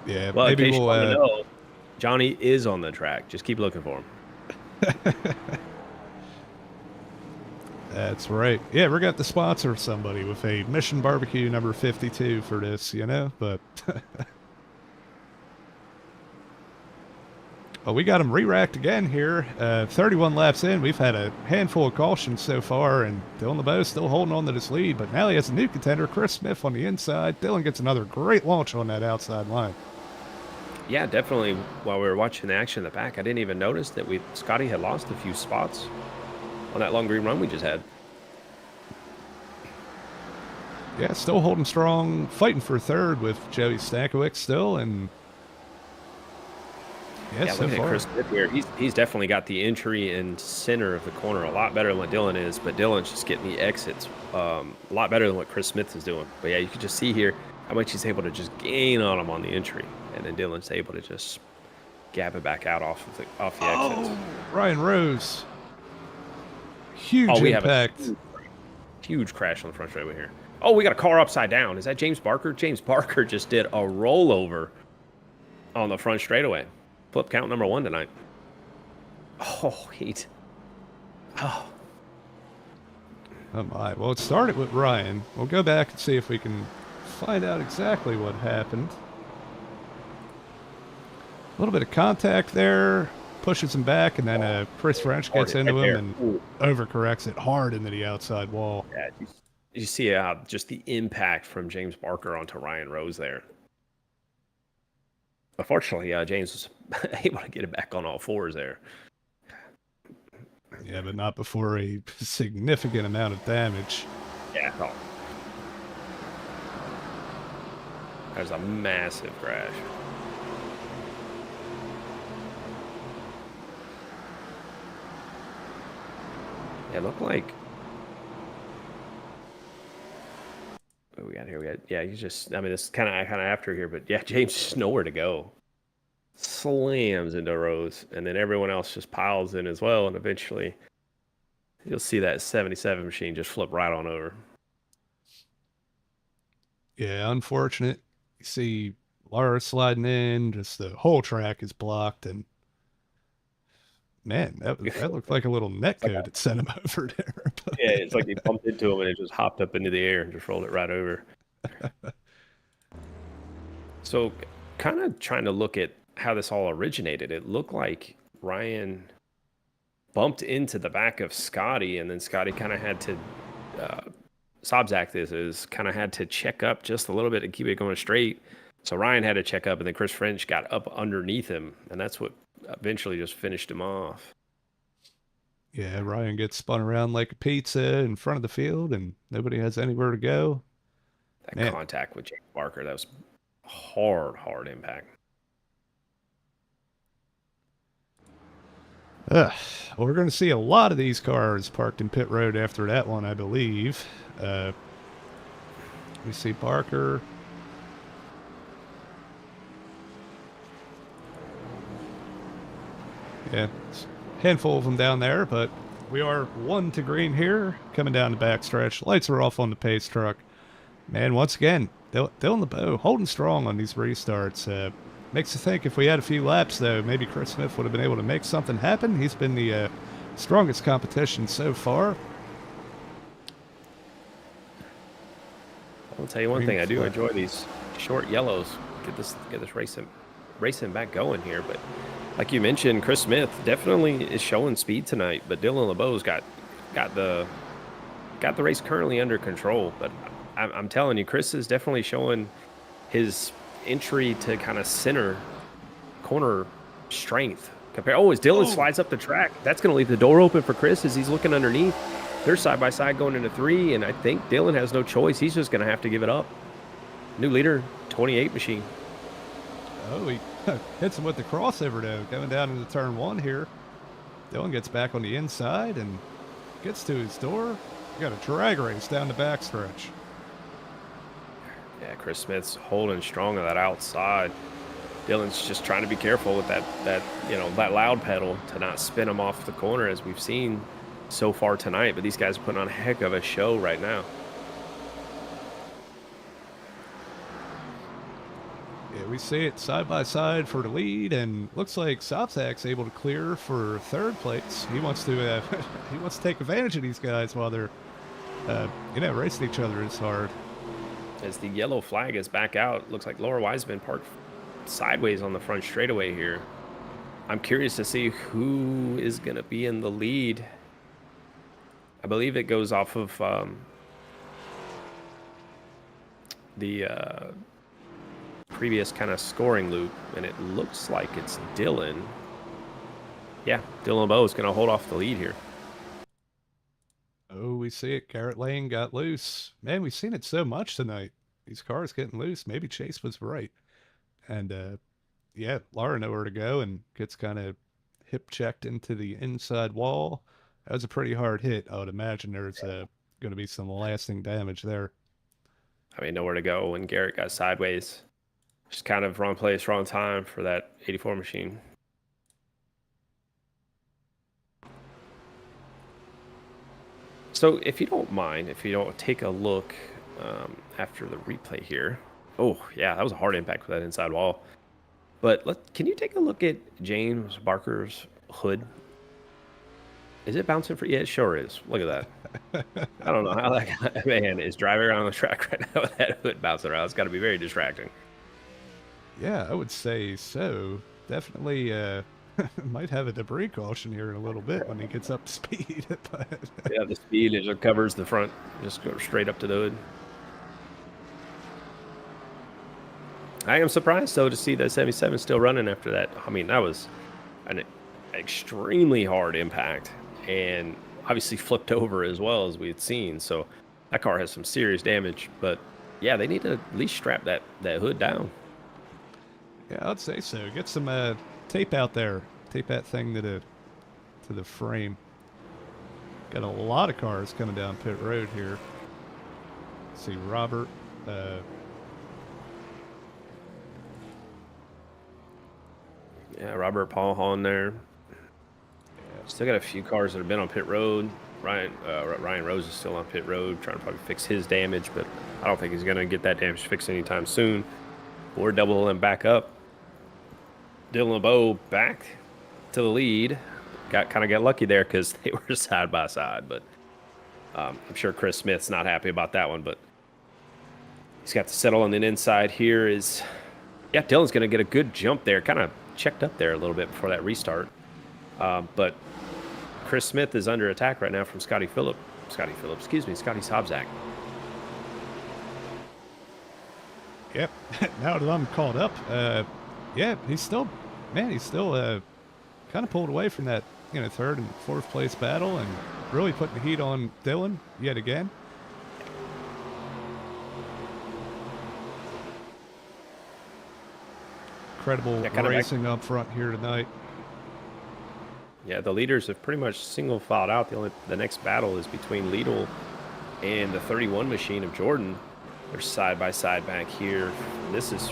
Yeah, well, maybe in case you want to know, Johnny is on the track. Just keep looking for him. That's right. Yeah, we're got to sponsor somebody with a Mission Barbecue number 52 for this, but well, we got him re-racked again here. 31 laps in, we've had a handful of cautions so far, and Dylan LeBeau still holding on to this lead, but now he has a new contender, Chris Smith, on the inside. Dylan gets another great launch on that outside line. Yeah, definitely. While we were watching the action in the back, I didn't even notice that Scotty had lost a few spots on that long green run we just had. Yeah, still holding strong, fighting for third with Joey Stankowick still, and yeah, so looking at Chris Smith here, he's definitely got the entry and center of the corner a lot better than what Dylan is, but Dylan's just getting the exits a lot better than what Chris Smith is doing. But yeah, you can just see here how much he's able to just gain on him on the entry, and then Dylan's able to just gap it back out off the exits. Oh, Ryan Rose. Huge impact. Have a huge crash on the front straightaway here. Oh, we got a car upside down. Is that James Barker? James Barker just did a rollover on the front straightaway. Flip count number 1 tonight. Oh, Oh my. Well, it started with Ryan. We'll go back and see if we can find out exactly what happened. A little bit of contact there, pushes him back, and then Chris French gets into him and overcorrects it hard into the outside wall. Yeah, you see just the impact from James Barker onto Ryan Rose there. Unfortunately, James was able to get it back on all fours there. Yeah, but not before a significant amount of damage. Yeah. There's a massive crash. It looked like. What we got here? We got, yeah, he's just, I mean, this kind of after here, but yeah, James just nowhere to go. Slams into Rose, and then everyone else just piles in as well, and eventually you'll see that 77 machine just flip right on over. Yeah, unfortunate. You see Lara sliding in, just the whole track is blocked, and man, that looked like a little net code that sent him over there. Yeah, it's like he bumped into him and it just hopped up into the air and just rolled it right over. So, kind of trying to look at how this all originated. It looked like Ryan bumped into the back of Scotty, and then Scotty kind of had to, Sobzak is kind of had to check up just a little bit and keep it going straight. So Ryan had to check up, and then Chris French got up underneath him, and that's what eventually just finished him off. Yeah, Ryan gets spun around like a pizza in front of the field, and nobody has anywhere to go. That contact with James Barker, that was hard impact. Well, we're going to see a lot of these cars parked in pit road after that one, I believe. We see Barker. Yeah, it's a handful of them down there, but we are 1 to green here, coming down the backstretch. Lights are off on the pace truck. Man, once again, Dylan LeBeau holding strong on these restarts. Makes you think if we had a few laps, though, maybe Chris Smith would have been able to make something happen. He's been the strongest competition so far. I'll tell you one thing, I do enjoy these short yellows. Get this racing back going here. But like you mentioned, Chris Smith definitely is showing speed tonight. But Dylan LeBeau's got the race currently under control. But I'm telling you, Chris is definitely showing his entry to kind of center corner strength. As Dylan slides up the track, that's going to leave the door open for Chris as he's looking underneath. They're side by side going into 3, and I think Dylan has no choice. He's just going to have to give it up. New leader, 28 machine. Oh, he hits him with the crossover, though, coming down into turn 1 here. Dylan gets back on the inside and gets to his door. We got a drag race down the backstretch. Yeah, Chris Smith's holding strong on that outside. Dylan's just trying to be careful with that loud pedal to not spin him off the corner as we've seen so far tonight. But these guys are putting on a heck of a show right now. Yeah, we see it side by side for the lead, and looks like Sobzak's able to clear for 3rd place. He wants to take advantage of these guys while they're racing each other as hard. As the yellow flag is back out, looks like Laura Wiseman parked sideways on the front straightaway here. I'm curious to see who is going to be in the lead. I believe it goes off of the previous kind of scoring loop, and it looks like it's Dylan. Yeah, Dylan LeBeau is going to hold off the lead here. Oh, we see it. Garrett Lane got loose. Man, we've seen it so much tonight. These cars getting loose. Maybe Chase was right. And, yeah, Laura nowhere to go and gets kind of hip checked into the inside wall. That was a pretty hard hit. I would imagine there's going to be some lasting damage there. I mean, nowhere to go when Garrett got sideways. Just kind of wrong place, wrong time for that 84 machine. So if you don't mind, if you don't take a look after the replay here. Oh, yeah, that was a hard impact with that inside wall. But can you take a look at James Barker's hood? Is it bouncing for? Yeah, it sure is. Look at that. I don't know how that man is driving around the track right now with that hood bouncing around. It's got to be very distracting. Yeah, I would say so. Definitely might have a debris caution here in a little bit when he gets up to speed. But yeah, the speed just covers the front. Just go straight up to the hood. I am surprised, though, to see that 77 still running after that. I mean, that was an extremely hard impact and obviously flipped over as well as we had seen. So that car has some serious damage, but Yeah, they need to at least strap that hood down. Yeah, I'd say so. Get some tape out there. Tape that thing to the frame. Got a lot of cars coming down pit road here. See Robert. Yeah, Robert Paul on there. Still got a few cars that have been on pit road. Ryan Rose is still on pit road, trying to probably fix his damage, but I don't think he's going to get that damage fixed anytime soon. We're doubling back up. Dylan LeBeau back to the lead. Kind of got lucky there because they were side by side, but I'm sure Chris Smith's not happy about that one, but he's got to settle on the inside here. Yeah, Dylan's going to get a good jump there. Kind of checked up there a little bit before that restart. But Chris Smith is under attack right now from Scotty Sobzak. Yep. Now that I'm caught up, yeah, he's still kind of pulled away from that, third and fourth place battle and really putting the heat on Dylan yet again. Incredible racing up front here tonight. Yeah, the leaders have pretty much single filed out. The next battle is between Lidl and the 31 machine of Jordan. They're side by side back here. This is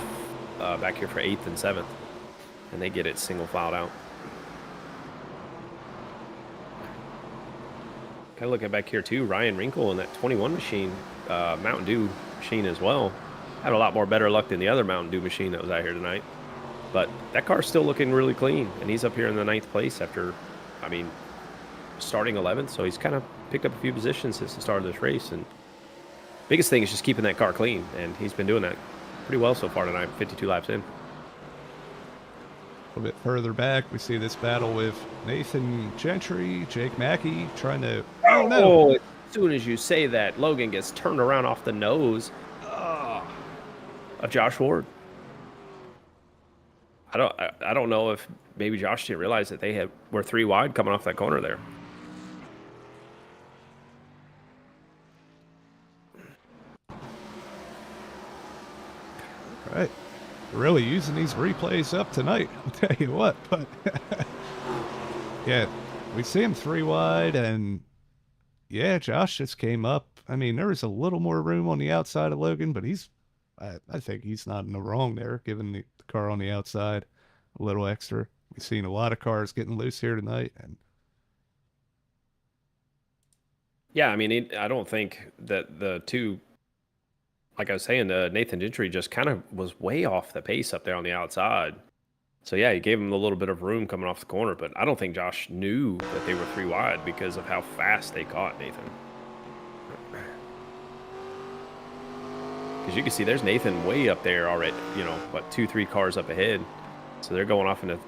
back here for 8th and 7th, and they get it single filed out. Kind of looking back here too, Ryan Wrinkle in that 21 machine, Mountain Dew machine as well. Had a lot more better luck than the other Mountain Dew machine that was out here tonight. But that car's still looking really clean, and he's up here in the 9th place after, starting 11th. So he's kind of picked up a few positions since the start of this race. And biggest thing is just keeping that car clean, and he's been doing that pretty well so far tonight, 52 laps in. A little bit further back, we see this battle with Nathan Gentry, Jake Mackey trying to... Oh, as soon as you say that, Logan gets turned around off the nose of Josh Ward. I don't know if maybe Josh didn't realize that they were 3 wide coming off that corner there. All right. Really using these replays up tonight, I'll tell you what. But yeah, we see him 3 wide, and yeah, Josh just came up. There was a little more room on the outside of Logan, but I think he's not in the wrong there, given the car on the outside a little extra. We've seen a lot of cars getting loose here tonight, and yeah, I don't think that the two, like I was saying, Nathan Gentry just kind of was way off the pace up there on the outside. So yeah, he gave him a little bit of room coming off the corner, but I don't think Josh knew that they were 3 wide because of how fast they caught Nathan. Because you can see there's Nathan way up there already, 2-3 cars up ahead. So they're going off into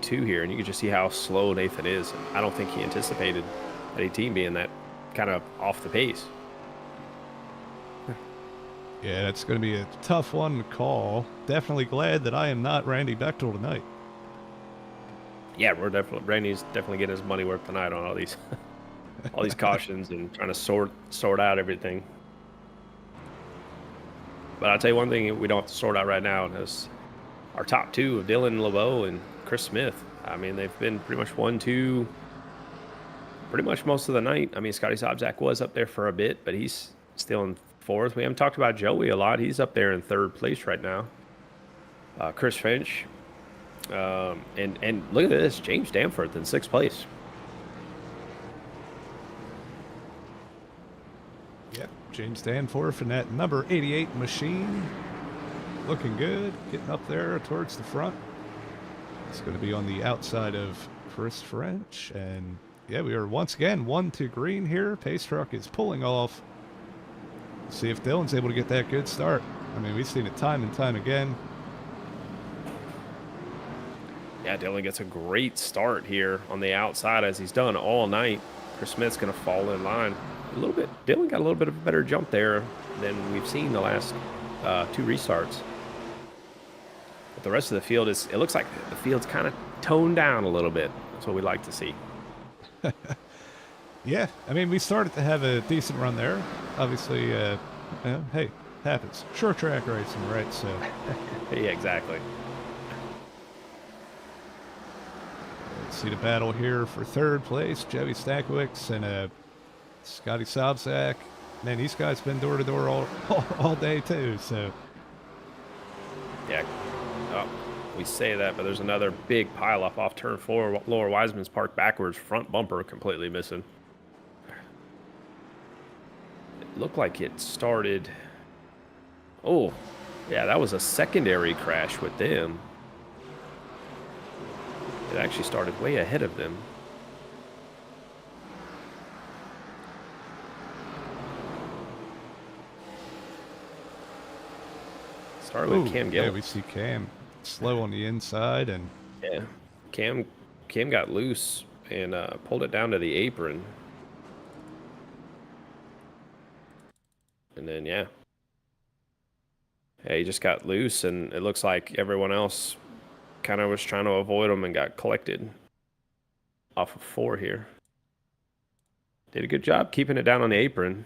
2 here, and you can just see how slow Nathan is. And I don't think he anticipated that 18 being that kind of off the pace. yeah, that's going to be a tough one to call. Definitely glad that I am not Randy Bechtel tonight. Yeah, Randy's definitely getting his money worth tonight on all these cautions and trying to sort out everything. But I'll tell you one thing we don't have to sort out right now is our top 2 of Dylan LeBeau and Chris Smith. They've been pretty much 1-2 pretty much most of the night. Scotty Sobzak was up there for a bit, but he's still in 4th. We haven't talked about Joey a lot. He's up there in 3rd place right now. Chris Finch. And look at this, James Danforth in 6th place. Yep, James Danforth in that number 88 machine. Looking good, getting up there towards the front. It's going to be on the outside of Chris French. And yeah, we are once again 1 to green here. Pace truck is pulling off. See if Dylan's able to get that good start. We've seen it time and time again. Yeah, Dylan gets a great start here on the outside as he's done all night. Chris Smith's going to fall in line a little bit. Dylan got a little bit of a better jump there than we've seen the last 2 restarts. But the rest of the field it looks like the field's kind of toned down a little bit. That's what we like to see. Yeah, we started to have a decent run there. Obviously, hey, happens. Short track racing, right? So Yeah, exactly. let's see the battle here for third place. Joey Stankiewicz and Scotty Sobczak. Man, these guys been door to door all day too. So Yeah. Oh, we say that, but there's another big pileup off turn 4. Lower Wiseman's parked backwards. Front bumper completely missing. It looked like it started. Oh, yeah, that was a secondary crash with them. It actually started way ahead of them. Started with Cam Gill. Yeah, we see Cam slow on the inside, and Yeah, Cam got loose and pulled it down to the apron. And then, yeah, he just got loose, and it looks like everyone else kind of was trying to avoid him and got collected off of 4 here. Did a good job keeping it down on the apron.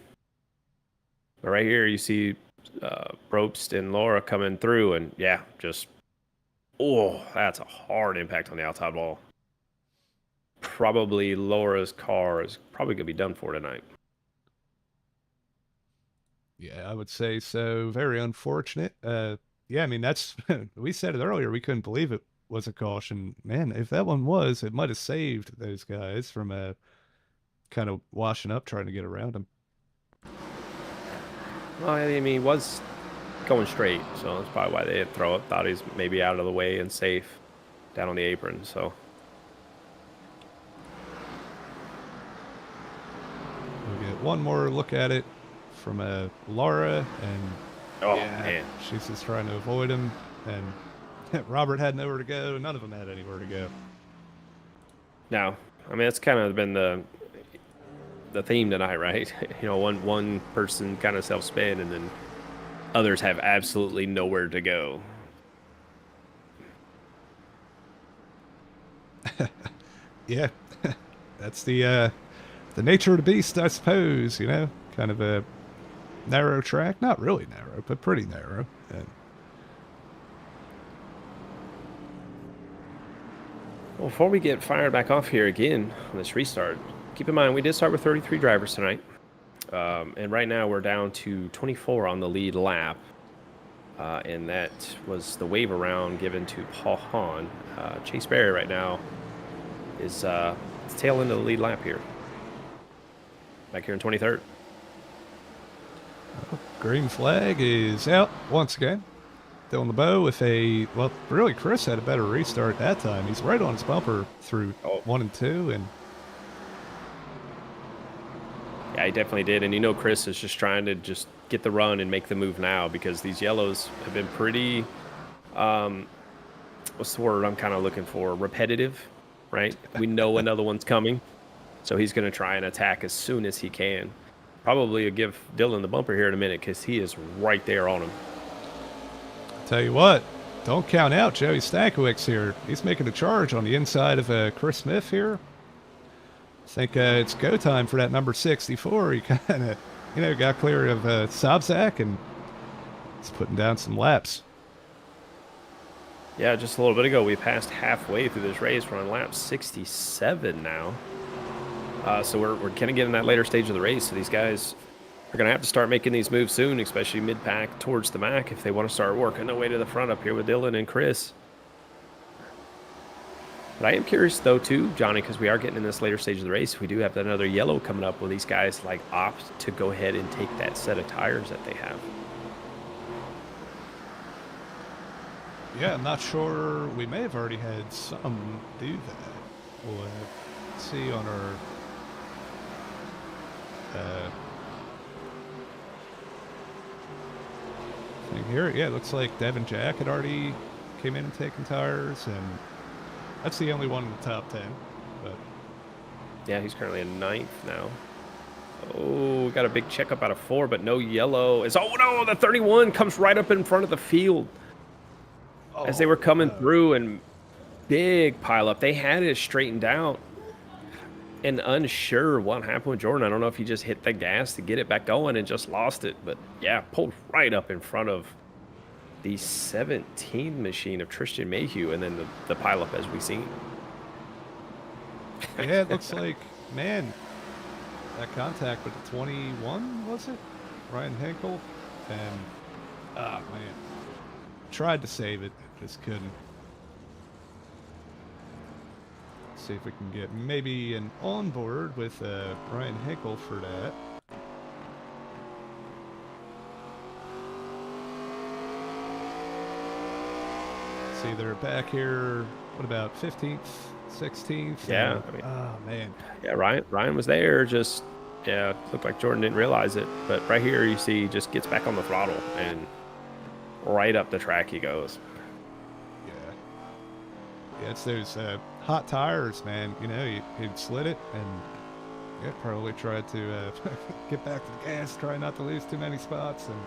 But right here, you see Probst and Laura coming through, and yeah, just, oh, that's a hard impact on the outside wall. Probably Laura's car is probably going to be done for tonight. yeah, I would say so. Very unfortunate. Yeah, I mean, that's, we said it earlier, we couldn't believe it was a caution. Man, if that one was, it might have saved those guys from kind of washing up trying to get around him. Well, I mean, he was going straight, so that's probably why they didn't throw it. Thought he's maybe out of the way and safe down on the apron, so. We'll get one more look at it from Laura, and Oh, yeah, man. she's just trying to avoid him, and Robert had nowhere to go. None of them had anywhere to go. Now, I mean, that's kind of been the theme tonight, right? You know, one person kind of self-spin, and then others have absolutely nowhere to go. Yeah, that's the nature of the beast, I suppose. You know, kind of a narrow track, not really narrow, but pretty narrow. And Well, before we get fired back off here again on this restart, keep in mind we did start with 33 drivers tonight. And right now we're down to 24 on the lead lap. And that was the wave around given to Paul Hahn. Chase Berry right now is tail end of the lead lap here. Back here in 23rd. green flag is out once again. Dylan LeBeau with a, well, really Chris had a better restart that time. He's right on his bumper through 1 and 2, and yeah, he definitely did. And you know Chris is just trying to just get the run and make the move now because these yellows have been pretty, what's the word I'm kind of looking for? Repetitive, right? We know another one's coming. So he's going to try and attack as soon as he can. Probably give Dylan the bumper here in a minute because he is right there on him. tell you what, don't count out Joey Stankiewicz here. He's making a charge on the inside of Chris Smith here. I think it's go time for that number 64. He kind of, you know, got clear of Sobczak, and he's putting down some laps. Yeah, just a little bit ago, we passed halfway through this race. We're on lap 67 now. So we're kind of getting that later stage of the race. So these guys are going to have to start making these moves soon, especially mid-pack towards the Mac, if they want to start working their way to the front up here with Dylan and Chris. But I am curious, though, too, Johnny, because we are getting in this later stage of the race. We do have another yellow coming up where these guys like opt to go ahead and take that set of tires that they have. Yeah, I'm not sure. We may have already had some do that. We'll see on our thing here. Yeah, it looks like Devin Jack had already came in and taken tires, and that's the only one in the top 10. But Yeah, he's currently in 9th now. Oh, we got a big checkup out of 4, but no yellow. Oh, no, the 31 comes right up in front of the field. As they were coming through, and big pile up. They had it straightened out. and unsure what happened with Jordan. I don't know if he just hit the gas to get it back going and just lost it. But yeah, pulled right up in front of the 17 machine of Tristan Mayhew, and then the pileup as we seen. Yeah, it looks like, man, that contact with the 21, was it? Ryan Hinkle? And, oh, man. Tried to save it, just couldn't. See if we can get maybe an onboard with Ryan Hinkle for that. See, they're back here, what about 15th, 16th? Yeah. And, I mean, oh, man. yeah, Ryan was there. Just, yeah, looked like Jordan didn't realize it. But right here, you see, he just gets back on the throttle and right up the track he goes. Yeah. Yeah, it's those hot tires, man. You know, he slid it and yeah, probably tried to get back to the gas, try not to lose too many spots. And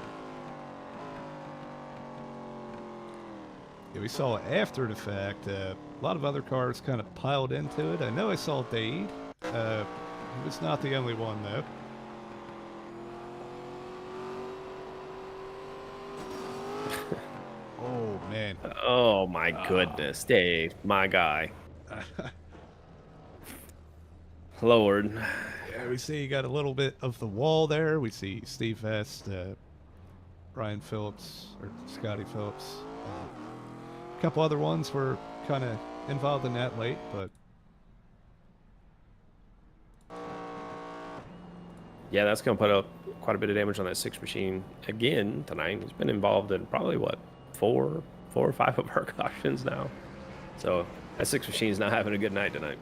yeah, we saw after the fact, a lot of other cars kind of piled into it. I know I saw Dade. He was not the only one, though. Oh, man. Oh, my goodness. Dave, my guy. Lord. Yeah, we see you got a little bit of the wall there. We see Steve Vest, Brian Phillips, or Scotty Phillips. A couple other ones were kind of involved in that late, but Yeah, that's going to put up quite a bit of damage on that 6 machine again tonight. He's been involved in probably, what, four or five of our cautions now. So that 6 machine's not having a good night tonight.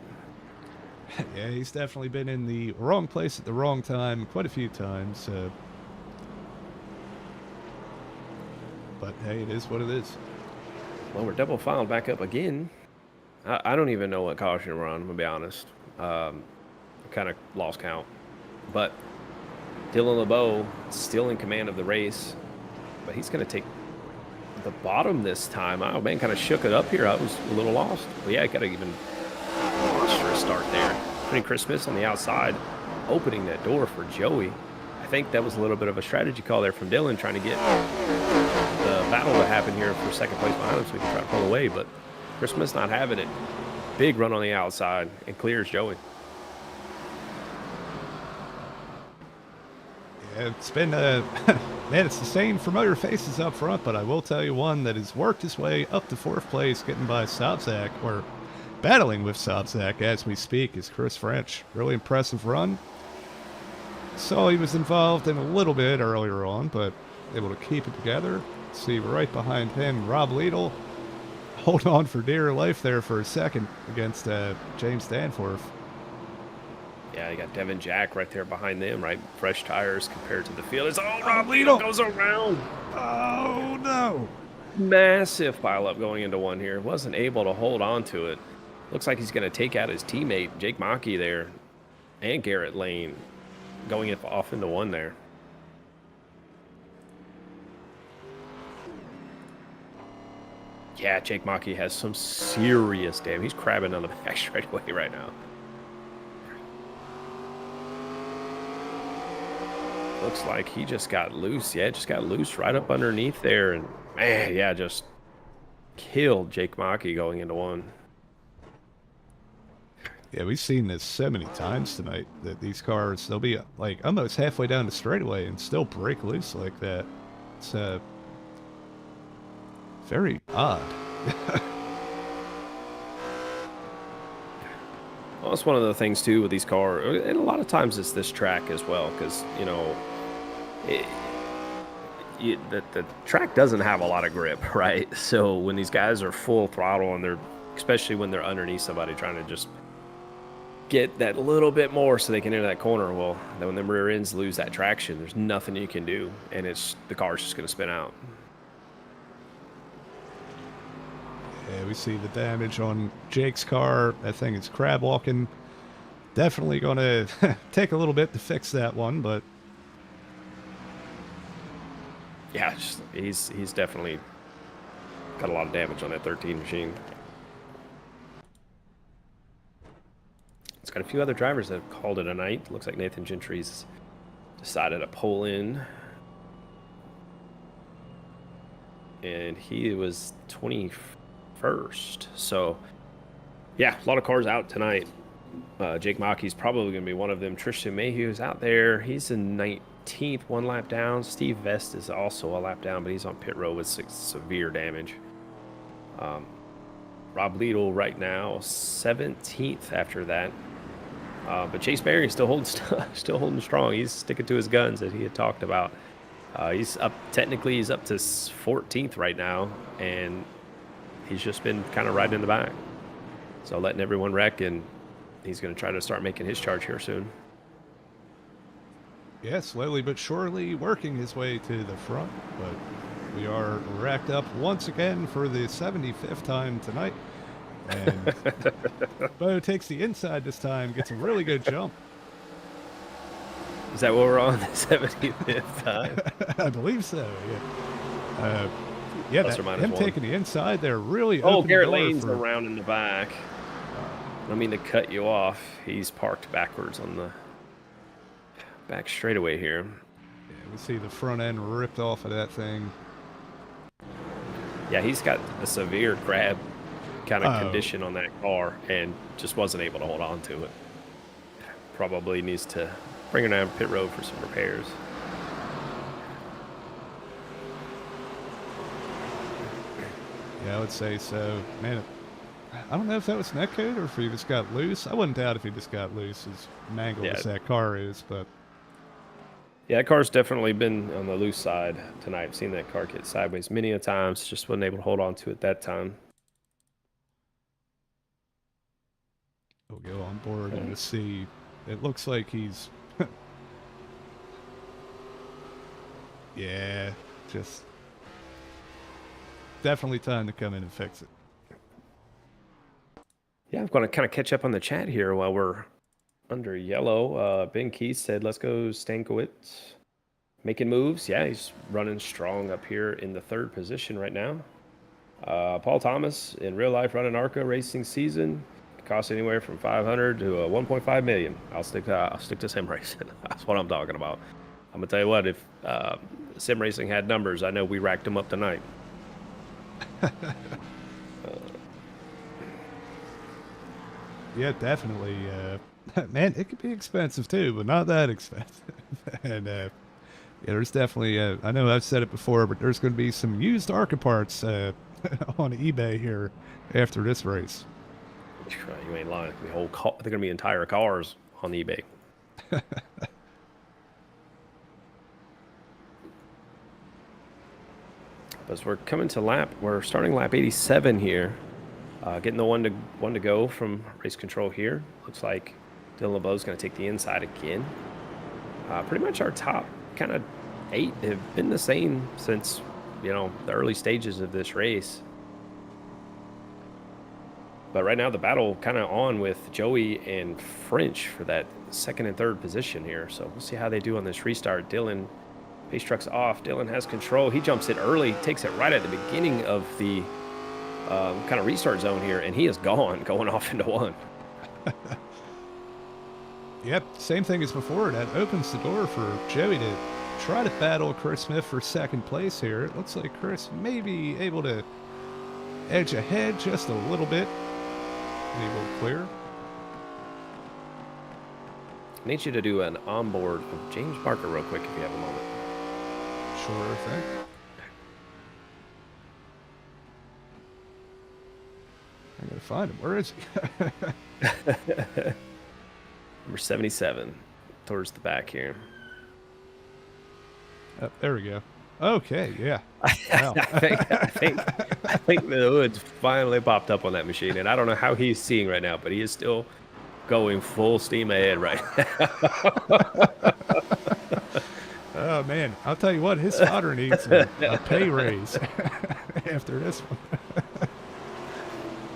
yeah, he's definitely been in the wrong place at the wrong time quite a few times. But hey, it is what it is. Well, we're double filed back up again. I don't even know what caution we're on, I'm going to be honest. Kind of lost count. But Dylan LeBeau still in command of the race, but he's going to take the bottom this time. Oh, man, kind of shook it up here. I was a little lost. But yeah, got an even monstrous start there. Putting Chris Smith on the outside, opening that door for Joey. I think that was a little bit of a strategy call there from Dylan, trying to get the battle to happen here for second place behind him so he can try to pull away, but Chris Smith's not having it. Big run on the outside and clears Joey. Yeah, it's been, man, it's the same familiar faces up front, but I will tell you one that has worked his way up to 4th place, getting by Sobzak, or battling with Sobzak as we speak, is Chris French. Really impressive run. Saw he was involved in a little bit earlier on, but able to keep it together. See right behind him, Rob Liedel. Hold on for dear life there for a second against James Danforth. Yeah, you got Devin Jack right there behind them, right? Fresh tires compared to the field. It's Rob Liedel goes around. Oh, no. Massive pileup going into one here. Wasn't able to hold on to it. Looks like he's going to take out his teammate, Jake Maki there, and Garrett Lane going off into one there. Yeah, Jake Maki has some serious damage. He's crabbing on the back straightaway right now. Looks like he just got loose. Yeah, just got loose right up underneath there. And, man, yeah, just killed Jake Maki going into one. Yeah, we've seen this so many times tonight that these cars, they'll be like almost halfway down the straightaway and still break loose like that. It's very odd. Well, that's one of the things, too, with these cars. And a lot of times it's this track as well because, you know, the track doesn't have a lot of grip, right? So when these guys are full throttle and they're, especially when they're underneath somebody trying to just get that little bit more so they can enter that corner, well, then when the rear ends lose that traction, there's nothing you can do, and the car's just going to spin out. Yeah, we see the damage on Jake's car. That thing is crab walking. Definitely going to take a little bit to fix that one, but Yeah, he's definitely got a lot of damage on that 13 machine. Let's got a few other drivers that have called it a night. Looks like Nathan Gentry's decided to pull in. And he was 21st. So, yeah, a lot of cars out tonight. Jake Mackey's probably going to be one of them. Tristan Mayhew's out there. He's in 19th, 1 lap down. Steve Vest is also a lap down, but he's on pit road with severe damage. Rob Liedl right now 17th after that. But Chase Berry still holding strong. He's sticking to his guns that he had talked about. He's up to 14th right now, and he's just been kind of riding in the back. So letting everyone wreck, and he's going to try to start making his charge here soon. Yeah, slowly but surely working his way to the front, but we are racked up once again for the 75th time tonight. And Bo takes the inside this time, gets a really good jump. Is that what we're on, the 75th time? I believe so, yeah. Him taking the inside there really opened Garrett the door Lane's around in the back. I don't mean to cut you off. He's parked backwards on the back straightaway here. Yeah, we see the front end ripped off of that thing. Yeah, he's got a severe grab kind of condition on that car and just wasn't able to hold on to it. Probably needs to bring it down pit road for some repairs. Yeah, I would say so. Man, I don't know if that was netcode or if he just got loose. I wouldn't doubt if he just got loose, as mangled as that car is, but... Yeah, that car's definitely been on the loose side tonight. I've seen that car get sideways many a times. Just wasn't able to hold on to it that time. We'll go on board and see. It looks like he's... yeah, just... definitely time to come in and fix it. Yeah, I'm going to kind of catch up on the chat here while we're under yellow. Ben Keith said, let's go Stankiewicz. Making moves. Yeah, he's running strong up here in the 3rd position right now. Paul Thomas, in real life, running ARCA racing season. Costs anywhere from 500 to 1.5 million. I'll stick to sim racing. That's what I'm talking about. I'm going to tell you what, if sim racing had numbers, I know we racked them up tonight. Yeah, definitely. Man, it could be expensive too, but not that expensive. And yeah, there's definitely, I know I've said it before, but there's going to be some used ARCA parts on eBay here after this race. You ain't lying. They're going to be entire cars on eBay. As we're coming to we're starting lap 87 here. Getting the one to go from race control here. Looks like Dylan LeBeau's going to take the inside again. Pretty much our top kind of 8 have been the same since, the early stages of this race. But right now the battle kind of on with Joey and French for that 2nd and 3rd position here. So we'll see how they do on this restart. Dylan, pace truck's off. Dylan has control. He jumps it early, takes it right at the beginning of the kind of restart zone here, and he is going off into 1. Yep, same thing as before. That opens the door for Joey to try to battle Chris Smith for 2nd place here. It looks like Chris may be able to edge ahead just a little bit. Able to clear. I need you to do an onboard of James Barker real quick if you have a moment. Sure thing. I gotta find him. Where is he? Number 77, towards the back here. There we go. Okay, yeah. Wow. I think the hood's finally popped up on that machine, and I don't know how he's seeing right now, but he is still going full steam ahead right now. Oh man, I'll tell you what, his spotter needs a pay raise after this one.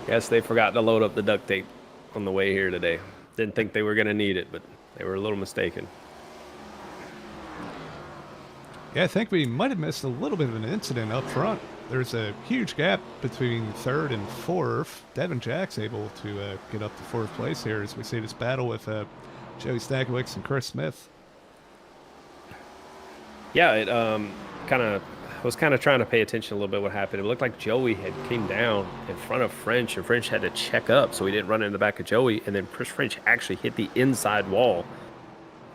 Guess they forgot to load up the duct tape on the way here today. Didn't think they were going to need it, but they were a little mistaken. Yeah, I think we might have missed a little bit of an incident up front. there's a huge gap between third and fourth. Devin Jack's able to get up to fourth place here as we see this battle with Joey Stagowicz and Chris Smith. Yeah, it kind of was kind of trying to pay attention a little bit what happened. It looked like Joey had came down in front of French, and French had to check up so he didn't run into the back of Joey, and then Chris French actually hit the inside wall,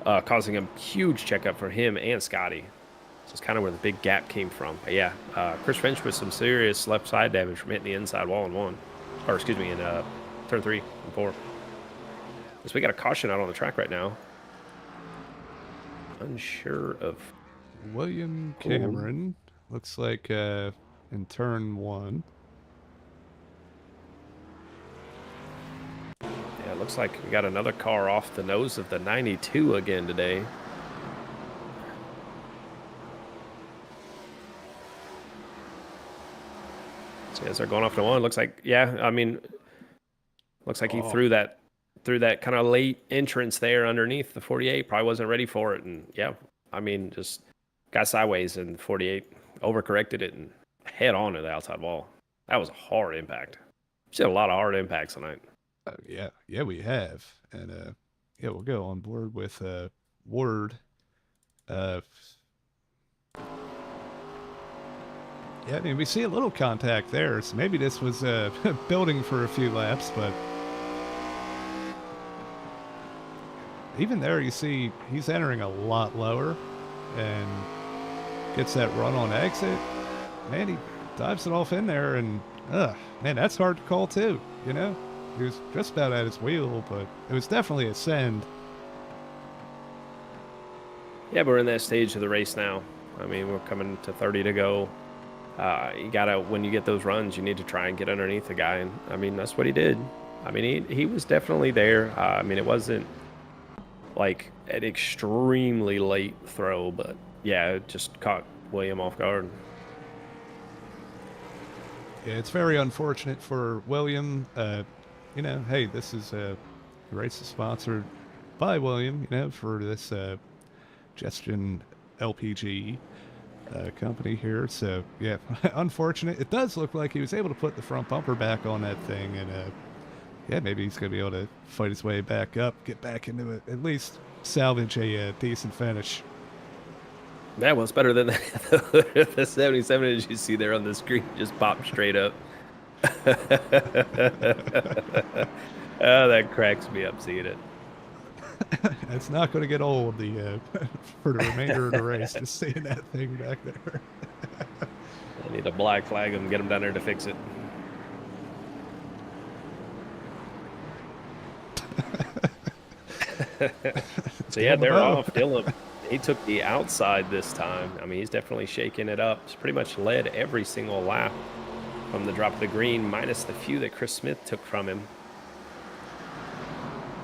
causing a huge checkup for him and Scotty. So it's kind of where the big gap came from. But yeah, Chris French with some serious left side damage from hitting the inside wall in turn 3 and 4. So we got a caution out on the track right now. Unsure of William Cameron looks like in turn 1. Yeah, it looks like we got another car off the nose of the 92 again today. So as they're going off to 1, looks like, yeah, I mean, looks like he threw that kind of late entrance there underneath the 48. Probably wasn't ready for it, and yeah, I mean, just got sideways, and 48 overcorrected it and head on to the outside wall. That was a hard impact. We've seen a lot of hard impacts tonight. Yeah, we have. And yeah, we'll go on board with Ward. Yeah, I mean, we see a little contact there, so maybe this was building for a few laps, but even there you see he's entering a lot lower and gets that run on exit. Man, he dives it off in there, and man, that's hard to call too, you know? He was just about at his wheel, but it was definitely a send. Yeah, but we're in that stage of the race now. I mean, we're coming to 30 to go. You gotta, when you get those runs, you need to try and get underneath the guy, and I mean, that's what he did. I mean, he was definitely there. I mean, it wasn't like an extremely late throw, but yeah, it just caught William off guard. Yeah, it's very unfortunate for William. You know, hey, this is the race is sponsored by William, you know, for this Gestion LPG company here. So yeah, unfortunate. It does look like he was able to put the front bumper back on that thing, and yeah, maybe he's gonna be able to fight his way back up, get back into it, at least salvage a decent finish. That was better than the 77 as you see there on the screen, just popped straight up. Oh, that cracks me up seeing it. It's not going to get old for the remainder of the race, just seeing that thing back there. I need to black flag him, get him down there to fix it. So yeah, they're off. Dylan, he took the outside this time. I mean, he's definitely shaking it up. He's pretty much led every single lap from the drop of the green, minus the few that Chris Smith took from him.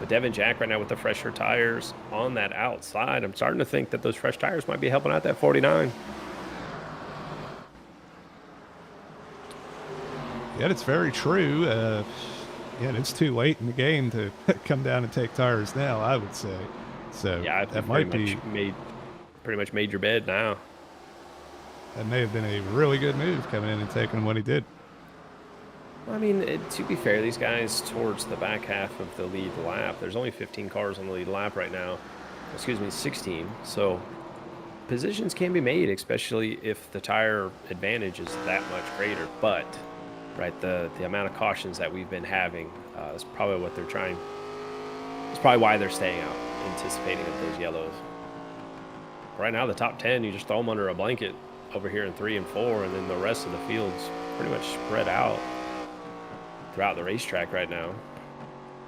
But Devin Jack right now with the fresher tires on that outside. I'm starting to think that those fresh tires might be helping out that 49. Yeah, it's very true. Yeah, it's too late in the game to come down and take tires now, I would say. So yeah, that might be pretty much made your bed now. That may have been a really good move coming in and taking what he did. I mean, to be fair, these guys towards the back half of the lead lap, there's only 15 cars on the lead lap right now. Excuse me, 16. So positions can be made, especially if the tire advantage is that much greater. But, right, the amount of cautions that we've been having is probably what they're trying. It's probably why they're staying out, anticipating of those yellows. Right now, the top 10, you just throw them under a blanket over here in 3 and 4, and then the rest of the field's pretty much spread out throughout the racetrack right now.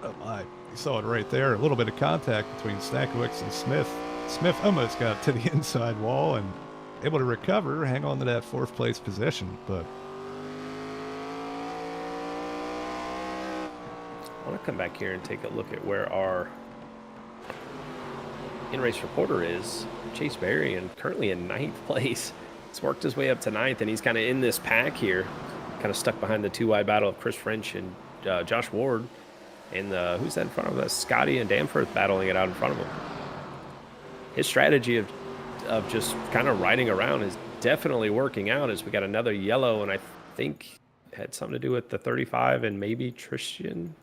Oh my, you saw it right there. A little bit of contact between Stagowicz and Smith. Smith almost got to the inside wall and able to recover, hang on to that 4th place position, but I want to come back here and take a look at where our in-race reporter is. Chase Berry, and currently in 9th place. He's worked his way up to 9th, and he's kind of in this pack here, kind of stuck behind the 2-wide battle of Chris French and Josh Ward. And who's that in front of us? Scotty and Danforth battling it out in front of him. His strategy of just kind of riding around definitely working out as we got another yellow, and I think it had something to do with the 35 and maybe Tristan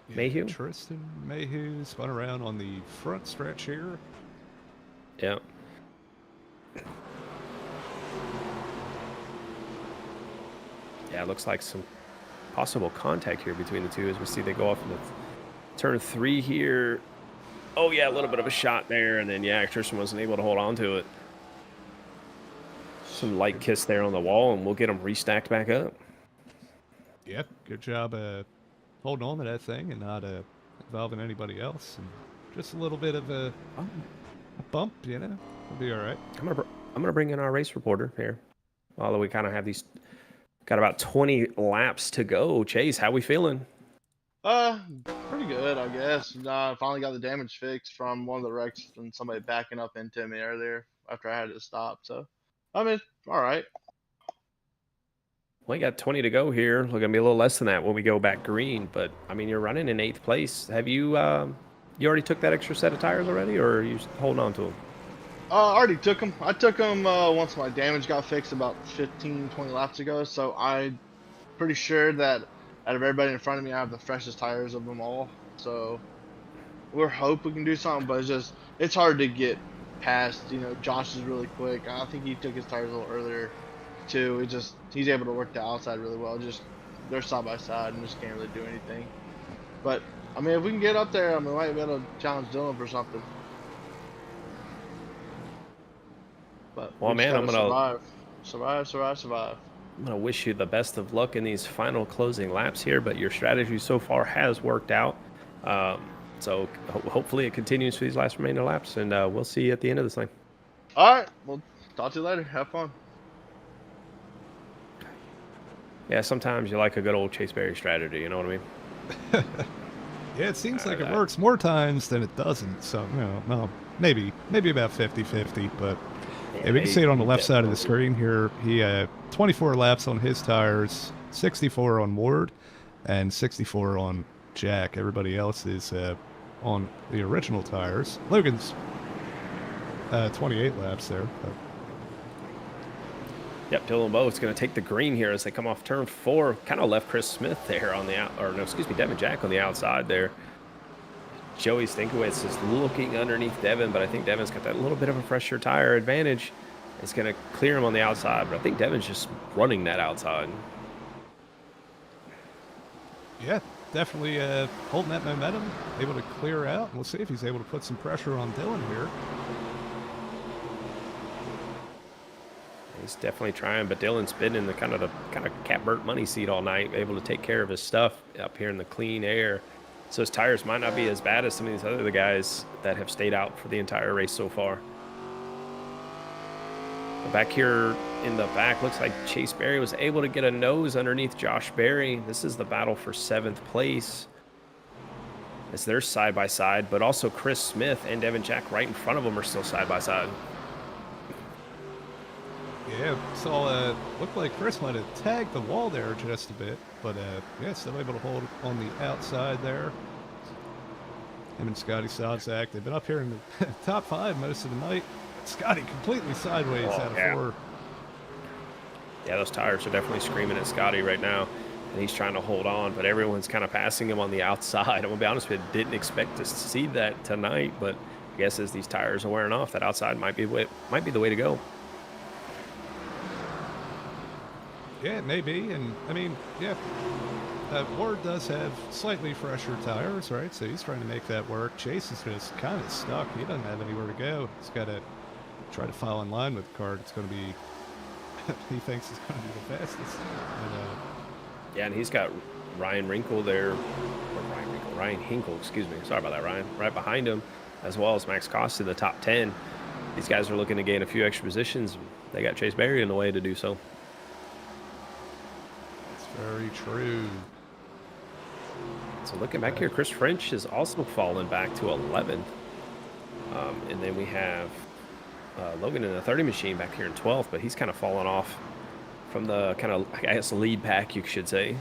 Mayhew. Tristan Mayhew spun around on the front stretch here. Yeah. Yeah, it looks like some possible contact here between the two as we see they go off in the turn 3 here. Oh, yeah, a little bit of a shot there, and then, yeah, Tristan wasn't able to hold on to it. Some light kiss there on the wall, and we'll get them restacked back up. Yep, good job holding on to that thing and not involving anybody else. And just a little bit of a bump, you know, we'll be all right. I'm gonna bring in our race reporter here. Although we kind of have these, got about 20 laps to go. Chase, how we feeling? Pretty good, I guess. I finally got the damage fixed from one of the wrecks and somebody backing up into me earlier after I had to stop. So, I mean, all right. We got 20 to go here. We're gonna be a little less than that when we go back green. But I mean, you're running in 8th place. Have you you already took that extra set of tires already, or are you holding on to them? I already took them. I took them once my damage got fixed about 15, 20 laps ago. So I'm pretty sure that out of everybody in front of me, I have the freshest tires of them all. So we're hope we can do something, but it's hard to get past. You know, Josh is really quick. I think he took his tires a little earlier too. He's able to work the outside really well. Just they're side by side and just can't really do anything. But I mean, if we can get up there, I mean, we might be able to challenge Dylan for something. But well, man, I'm gonna survive. I'm gonna wish you the best of luck in these final closing laps here. But your strategy so far has worked out. So hopefully it continues for these last remaining laps, and we'll see you at the end of this thing. All right, well, talk to you later. Have fun. Yeah, sometimes you like a good old Chase Berry strategy. You know what I mean? Yeah, it seems like it works more times than it doesn't. So, you know, well, maybe about 50-50, but yeah, we can see it on the left side of the screen here. He had 24 laps on his tires, 64 on Ward, and 64 on Jack. Everybody else is on the original tires. Logan's 28 laps there. But. Yep, Dylan Bowe's going to take the green here as they come off turn 4. Kind of left Chris Smith there on the Devin Jack on the outside there. Joey Stinkowitz is looking underneath Devin, but I think Devin's got that little bit of a fresher tire advantage. It's going to clear him on the outside, but I think Devin's just running that outside. Yeah, definitely holding that momentum, able to clear out. And we'll see if he's able to put some pressure on Dylan here. He's definitely trying, but Dylan's been in the kind of Cat Burt money seat all night, able to take care of his stuff up here in the clean air. So his tires might not be as bad as some of these other guys that have stayed out for the entire race so far. But back here in the back, looks like Chase Berry was able to get a nose underneath Josh Berry. This is the battle for 7th place. As they're side by side, but also Chris Smith and Devin Jack right in front of them are still side by side. Yeah, so looked like Chris might have tagged the wall there just a bit, but yeah, still able to hold on the outside there. Him and Scotty Sodzak, they've been up here in the top 5 most of the night. Scotty completely sideways out of 4. Yeah, those tires are definitely screaming at Scotty right now, and he's trying to hold on, but everyone's kind of passing him on the outside. I'm going to be honest with you, didn't expect to see that tonight, but I guess as these tires are wearing off, that outside might be the way to go. Yeah, it may be, and I mean, yeah, Ward does have slightly fresher tires, right? So he's trying to make that work. Chase is just kind of stuck. He doesn't have anywhere to go. He's got to try to fall in line with the car. It's going to be, he thinks it's going to be the fastest. And, yeah, and he's got Ryan Hinkle there, Ryan Hinkle, excuse me. Sorry about that, Ryan. Right behind him, as well as Max Cost in the top 10. These guys are looking to gain a few extra positions. They got Chase Berry in the way to do so. Very true. So looking back here, Chris French has also fallen back to 11th. And then we have Logan in the 30 machine back here in 12th, but he's kind of fallen off from the kind of, I guess, lead pack, you should say.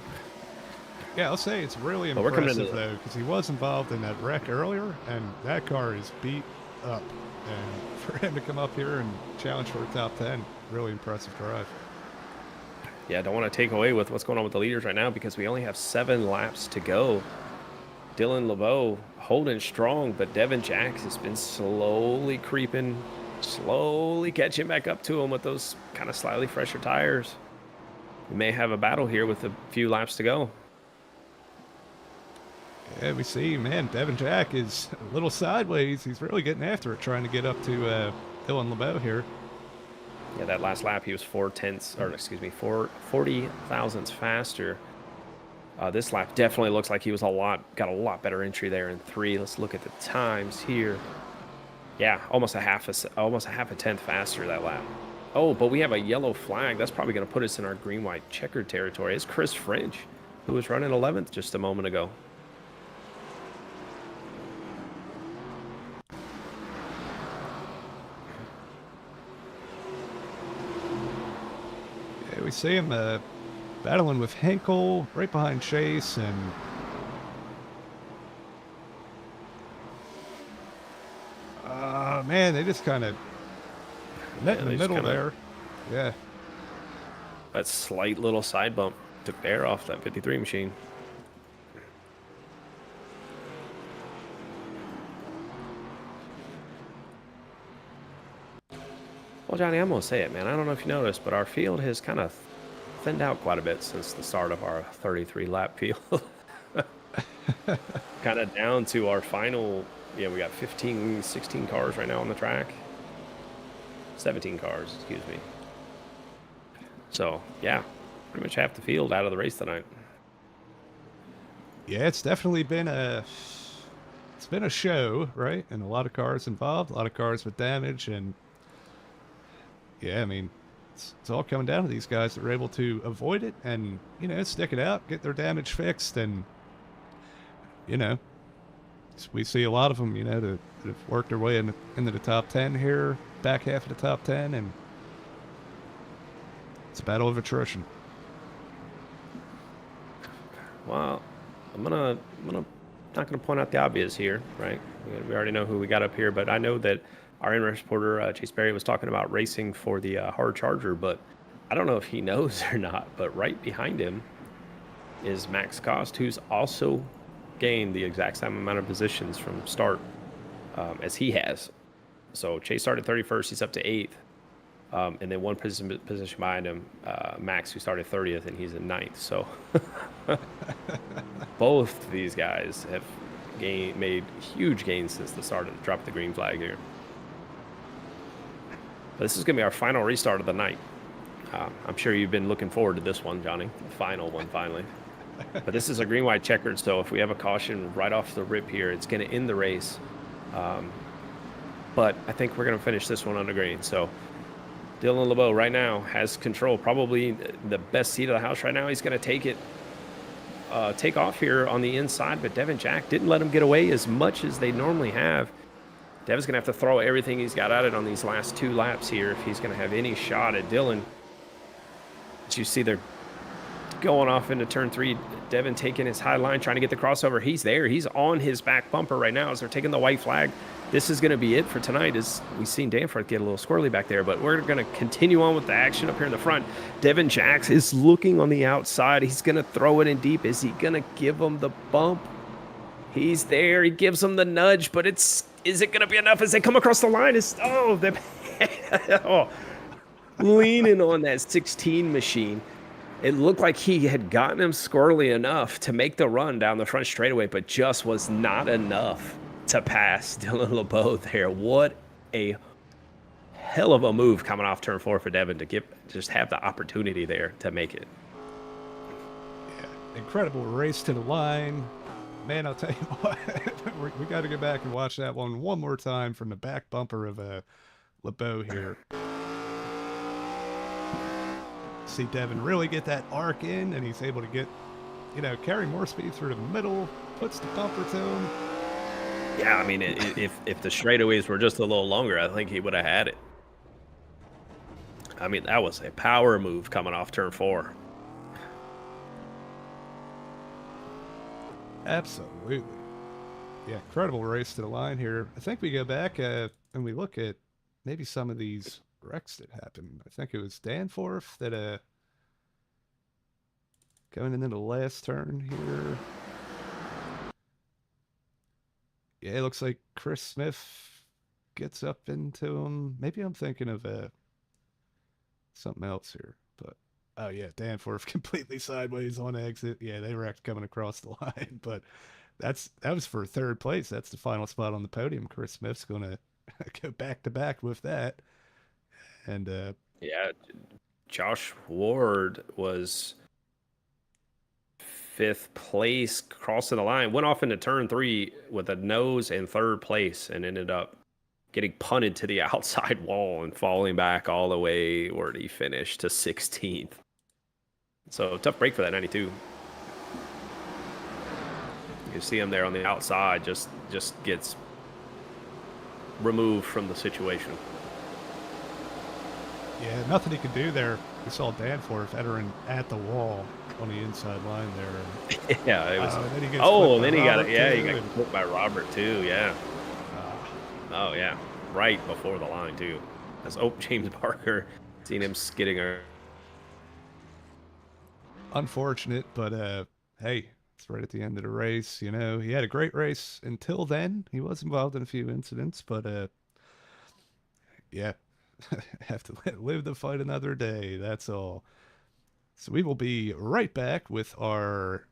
Yeah, I'll say it's really impressive, though, because he was involved in that wreck earlier, and that car is beat up. And for him to come up here and challenge for a top 10, really impressive drive. Yeah, I don't want to take away with what's going on with the leaders right now because we only have 7 laps to go. Dylan LeBeau holding strong, but Devin Jacks has been slowly creeping, slowly catching back up to him with those kind of slightly fresher tires. We may have a battle here with a few laps to go. Yeah, we see, man, Devin Jack is a little sideways. He's really getting after it, trying to get up to Dylan LeBeau here. Yeah, that last lap, he was 4 40 thousandths faster. This lap definitely looks like he was got a lot better entry there in 3. Let's look at the times here. Yeah, almost a half a tenth faster that lap. Oh, but we have a yellow flag. That's probably going to put us in our green-white checkered territory. It's Chris French, who was running 11th just a moment ago. Yeah, we see him battling with Henkel right behind Chase, and man, they just kind of met in the middle there. Yeah. That slight little side bump took the air off that 53 machine. Well, Johnny, I'm going to say it, man. I don't know if you noticed, but our field has kind of thinned out quite a bit since the start of our 33-lap field. Kind of down to our final, we got 16 cars right now on the track. 17 cars, excuse me. So, yeah, pretty much half the field out of the race tonight. Yeah, it's definitely been a show, right? And a lot of cars involved, a lot of cars with damage, and yeah, I mean, it's all coming down to these guys that are able to avoid it and, stick it out, get their damage fixed, and, we see a lot of them, that have worked their way into the top 10 here, back half of the top 10, and it's a battle of attrition. Well, I'm not gonna point out the obvious here, right? We already know who we got up here, but I know that our in-race reporter Chase Berry was talking about racing for the hard charger, but I don't know if he knows or not. But right behind him is Max Cost, who's also gained the exact same amount of positions from start as he has. So Chase started 31st, he's up to 8th. And then one position behind him, Max, who started 30th, and he's in 9th. So both these guys have made huge gains since the start of the drop of the green flag here. But this is going to be our final restart of the night. I'm sure you've been looking forward to this one, Johnny, the final one finally. But this is a green-white checkered, so if we have a caution right off the rip here, it's going to end the race. But I think we're going to finish this one on the green. So Dylan LeBeau right now has control, probably the best seat of the house right now. He's going to take off here on the inside, but Devin Jack didn't let him get away as much as they normally have. Devin's going to have to throw everything he's got at it on these last 2 laps here if he's going to have any shot at Dylan. As you see, they're going off into turn 3. Devin taking his high line, trying to get the crossover. He's there. He's on his back bumper right now as they're taking the white flag. This is going to be it for tonight, as we've seen Danforth get a little squirrely back there, but we're going to continue on with the action up here in the front. Devin Jacks is looking on the outside. He's going to throw it in deep. Is he going to give him the bump? He's there. He gives him the nudge, but is it going to be enough as they come across the line? Leaning on that 16 machine. It looked like he had gotten him squirrely enough to make the run down the front straightaway, but just was not enough to pass Dylan LeBeau there. What a hell of a move coming off turn 4 for Devin to just have the opportunity there to make it. Yeah, incredible race to the line. Man, I'll tell you what, we got to go back and watch that one more time from the back bumper of LeBeau here. See Devin really get that arc in, and he's able to get, carry more speed through the middle, puts the bumper to him. Yeah, I mean, if the straightaways were just a little longer, I think he would have had it. I mean, that was a power move coming off turn 4. Absolutely. Yeah, incredible race to the line here. I think we go back and we look at maybe some of these wrecks that happened. I think it was Danforth that going into the last turn here. Yeah, it looks like Chris Smith gets up into him. Maybe I'm thinking of something else here, but oh yeah, Danforth completely sideways on exit. Yeah, they wrecked coming across the line, but that was for third place. That's the final spot on the podium. Chris Smith's gonna go back to back with that, and Yeah, Josh Ward was fifth place crossing the line, went off into turn 3 with a nose in third place and ended up getting punted to the outside wall and falling back all the way where he finished to 16th. So tough break for that 92. You can see him there on the outside, just gets removed from the situation. yeah, nothing he could do there. We saw Danforth entering at the wall on the inside line there. Yeah, it was. Then he gets Oh, clipped then by he got Robert it. Yeah, he too, got and, clipped by Robert too. Yeah. uh, Oh yeah, right before the line too. That's James Parker. Seen him skidding her. unfortunate, but hey, it's right at the end of the race. You know, he had a great race until then. He was involved in a few incidents, but yeah, have to live to fight another day. That's all. So we will be right back with our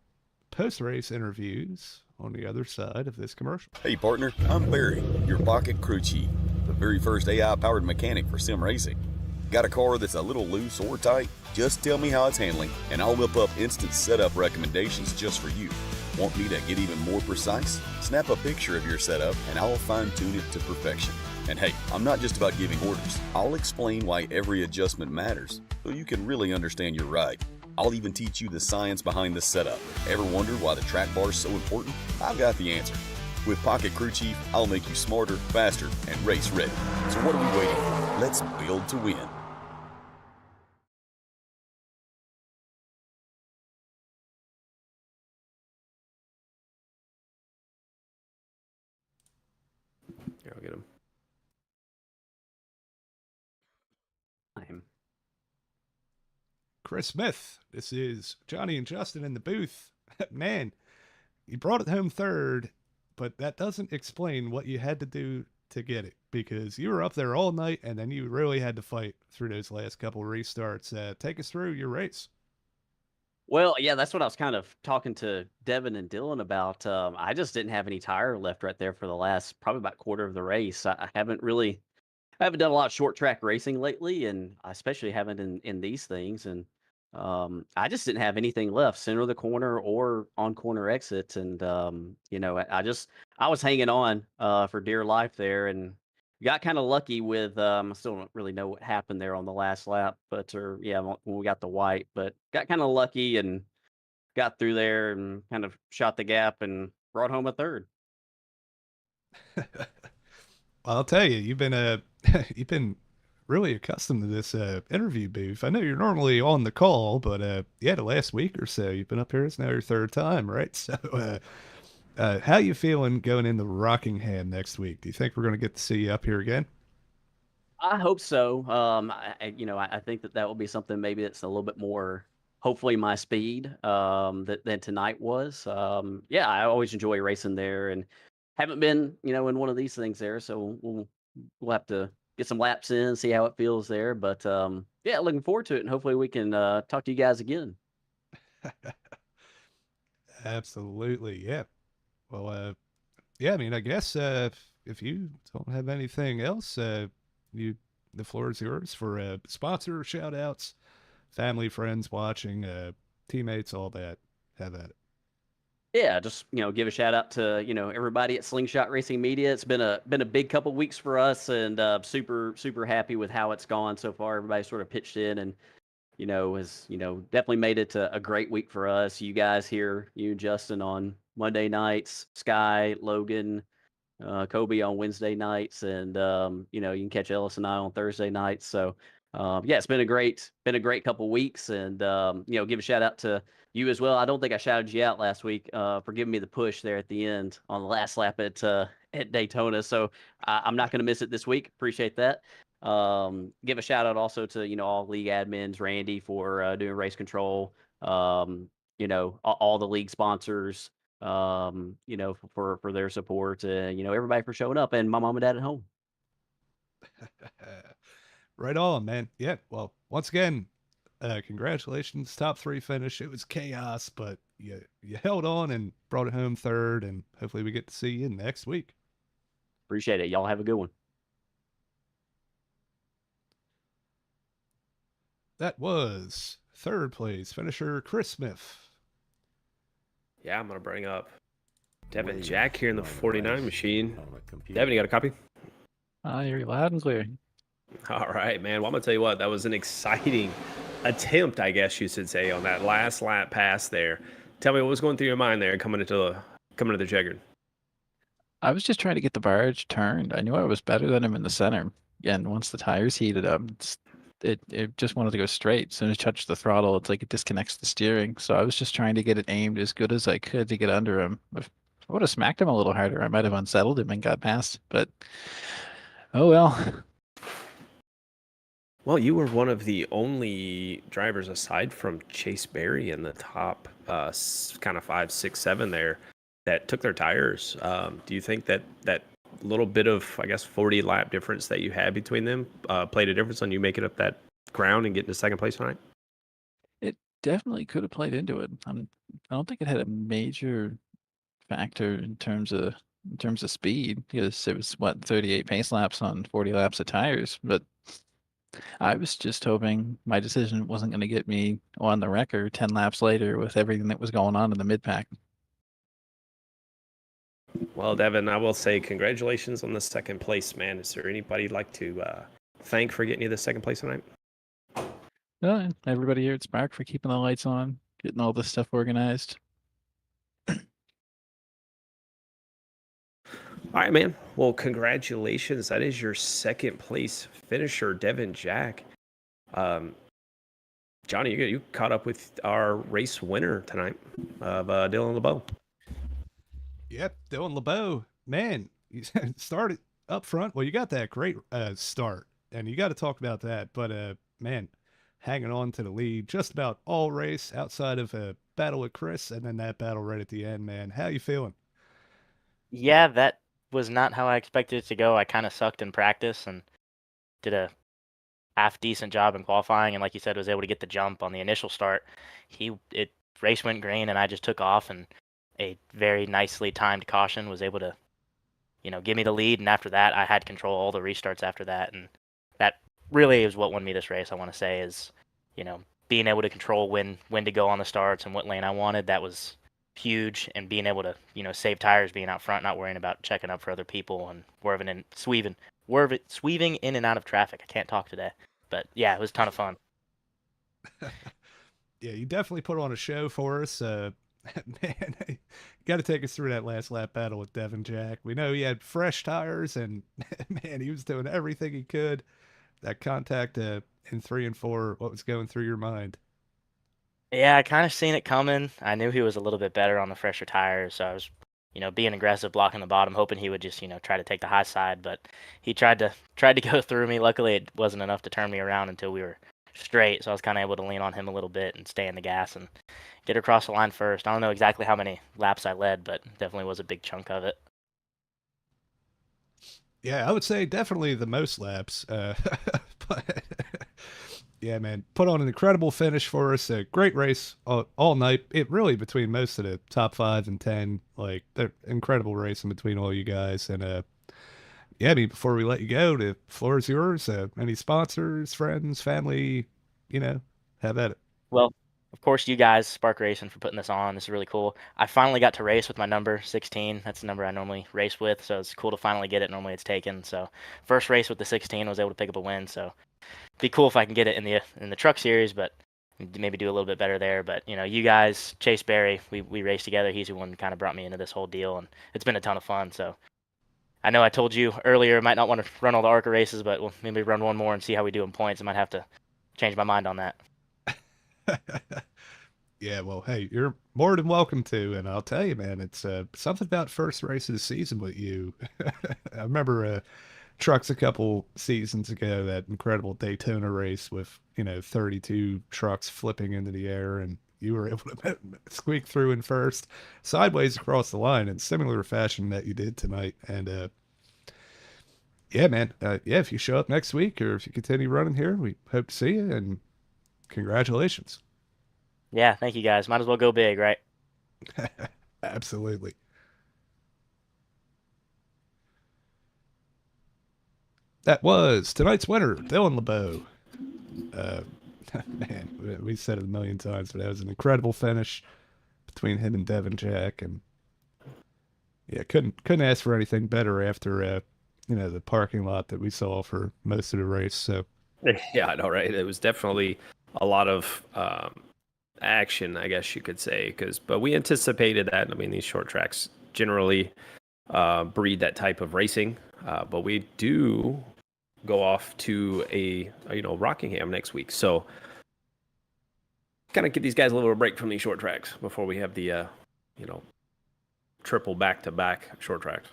post-race interviews on the other side of this commercial. Hey partner, I'm Barry, your pocket crew chief, the very first AI-powered mechanic for sim racing. Got a car that's a little loose or tight? Just tell me how it's handling, and I'll whip up instant setup recommendations just for you. Want me to get even more precise? Snap a picture of your setup, and I'll fine-tune it to perfection. And hey, I'm not just about giving orders. I'll explain why every adjustment matters, so you can really understand your ride. I'll even teach you the science behind the setup. Ever wonder why the track bar is so important? I've got the answer. With Pocket Crew Chief, I'll make you smarter, faster, and race ready. So what are we waiting for? Let's build to win. Here, I'll get him. Chris Smith, this is Johnny and Justin in the booth. Man, you brought it home third, but that doesn't explain what you had to do to get it, because you were up there all night and then you really had to fight through those last couple restarts. Take us through your race. Well, yeah, that's what I was kind of talking to Devin and Dylan about. I just didn't have any tire left right there for the last probably about quarter of the race. I haven't done a lot of short track racing lately, and I especially haven't in these things. And I just didn't have anything left, center of the corner or on corner exits. And I was hanging on for dear life there, and got kind of lucky with. I still don't really know what happened there on the last lap, but when we got the white, but got kind of lucky and got through there and kind of shot the gap and brought home a third. I'll tell you, you've been you've been really accustomed to this interview booth. I know you're normally on the call, but yeah, the last week or so you've been up here. It's now your third time, right? So, how you feeling going into Rockingham next week? Do you think we're going to get to see you up here again? I hope so. I think that will be something maybe that's a little bit more, hopefully, my speed than tonight was. Yeah, I always enjoy racing there, and haven't been, in one of these things there. So we'll have to get some laps in, see how it feels there. But yeah, looking forward to it, and hopefully we can talk to you guys again. Absolutely, yeah. Well, yeah. I mean, I guess if you don't have anything else, the floor is yours for sponsor shout outs, family, friends watching, teammates, all that. Have at it. Yeah, just give a shout out to everybody at Slingshot Racing Media. It's been a big couple weeks for us, and super happy with how it's gone so far. Everybody sort of pitched in, and has definitely made it a great week for us. You guys here, you and Justin on Monday nights, Sky, Logan, Kobe on Wednesday nights, and you can catch Ellis and I on Thursday nights. So Yeah, it's been a great couple weeks, and give a shout out to you as well. I don't think I shouted you out last week for giving me the push there at the end on the last lap at Daytona. So I'm not going to miss it this week. Appreciate that. Give a shout out also to all league admins, Randy for doing race control. All the league sponsors. For their support. Everybody for showing up, and my mom and dad at home. Right on, man. Yeah. Well, once again, congratulations, top 3 finish. It was chaos, but you held on and brought it home third, and hopefully we get to see you next week. Appreciate it. Y'all have a good one. That was third place finisher Chris Smith. Yeah, I'm gonna bring up Devin Jack here in the 49 machine. Devin, you got a copy? You're loud and clear. All right, man. Well, I'm gonna tell you what, that was an exciting attempt, I guess you should say, on that last lap pass there. Tell me what was going through your mind there coming into the checkered. I was just trying to get the barge turned. I knew I was better than him in the center. And once the tires heated up, it just wanted to go straight. As soon as it touched the throttle, it's like it disconnects the steering. So I was just trying to get it aimed as good as I could to get under him. If I would have smacked him a little harder, I might have unsettled him and got past. But oh well. Well, you were one of the only drivers aside from Chase Berry in the top kind of 5, 6, 7 there that took their tires. Do you think that little bit of, I guess, 40 lap difference that you had between them played a difference on you making up that ground and getting to second place tonight? It definitely could have played into it. I don't think it had a major factor in terms of speed, because it was 38 pace laps on 40 laps of tires. But I was just hoping my decision wasn't going to get me on the record 10 laps later with everything that was going on in the mid pack. Well, Devin, I will say congratulations on the second place, man. Is there anybody you'd like to thank for getting you the second place tonight? Everybody here at Spark for keeping the lights on, getting all this stuff organized. All right, man. Well, congratulations. That is your second place finisher, Devin Jack. Johnny, you caught up with our race winner tonight of Dylan LeBeau. Yep, Dylan LeBeau. Man, you started up front. Well, you got that great start, and you got to talk about that. But, man, hanging on to the lead just about all race outside of a battle with Chris, and then that battle right at the end, man. How you feeling? Yeah, that was not how I expected it to go. I kind of sucked in practice and did a half decent job in qualifying, and like you said, was able to get the jump on the initial start. Race went green, and I just took off, and a very nicely timed caution was able to, give me the lead. And after that, I had control all the restarts after that, and that really is what won me this race. I want to say is, being able to control when to go on the starts and what lane I wanted. That was huge, and being able to save tires, being out front, not worrying about checking up for other people and sweaving in and out of traffic. I can't talk today, but yeah, it was a ton of fun. Yeah, you definitely put on a show for us. Man, you got to take us through that last lap battle with Devin Jack. We know he had fresh tires, and man, he was doing everything he could. That contact in 3 and 4, what was going through your mind? Yeah, I kind of seen it coming. I knew he was a little bit better on the fresher tires, so I was, being aggressive, blocking the bottom, hoping he would just, try to take the high side. But he tried to go through me. Luckily, it wasn't enough to turn me around until we were straight, so I was kind of able to lean on him a little bit and stay in the gas and get across the line first. I don't know exactly how many laps I led, but definitely was a big chunk of it. Yeah, I would say definitely the most laps. But yeah, man, put on an incredible finish for us. A great race all night. It really between most of the top 5 and 10, like they're incredible race in between all you guys. And yeah, I mean, before we let you go, the floor is yours. Any sponsors, friends, family, have at it. Well, of course, you guys, Spark Racing, for putting this on. This is really cool. I finally got to race with my number 16. That's the number I normally race with, so it's cool to finally get it. Normally it's taken. So first race with the 16, I was able to pick up a win. So it'd be cool if I can get it in the truck series, but maybe do a little bit better there. But you guys, Chase Berry, we raced together. He's the one who kind of brought me into this whole deal, and it's been a ton of fun. So I know I told you earlier I might not want to run all the ARCA races, but we'll maybe run one more and see how we do in points. I might have to change my mind on that. Yeah, well, hey, you're more than welcome to, and I'll tell you, man, it's something about first race of the season with you. I remember trucks a couple seasons ago, that incredible Daytona race with 32 trucks flipping into the air, and you were able to squeak through in first, sideways across the line in similar fashion that you did tonight. And yeah, man, yeah, if you show up next week or if you continue running here, we hope to see you, and congratulations. Yeah, thank you guys. Might as well go big, right? Absolutely. That was tonight's winner, Dylan LeBeau. Man, we said it a million times, but that was an incredible finish between him and Devin Jack, and yeah, couldn't ask for anything better after the parking lot that we saw for most of the race. So Yeah, I know, right? It was definitely a lot of action, I guess you could say, but we anticipated that. I mean, these short tracks generally breed that type of racing, but we do go off to a Rockingham next week, so kind of give these guys a little break from these short tracks before we have the triple back-to-back short tracks.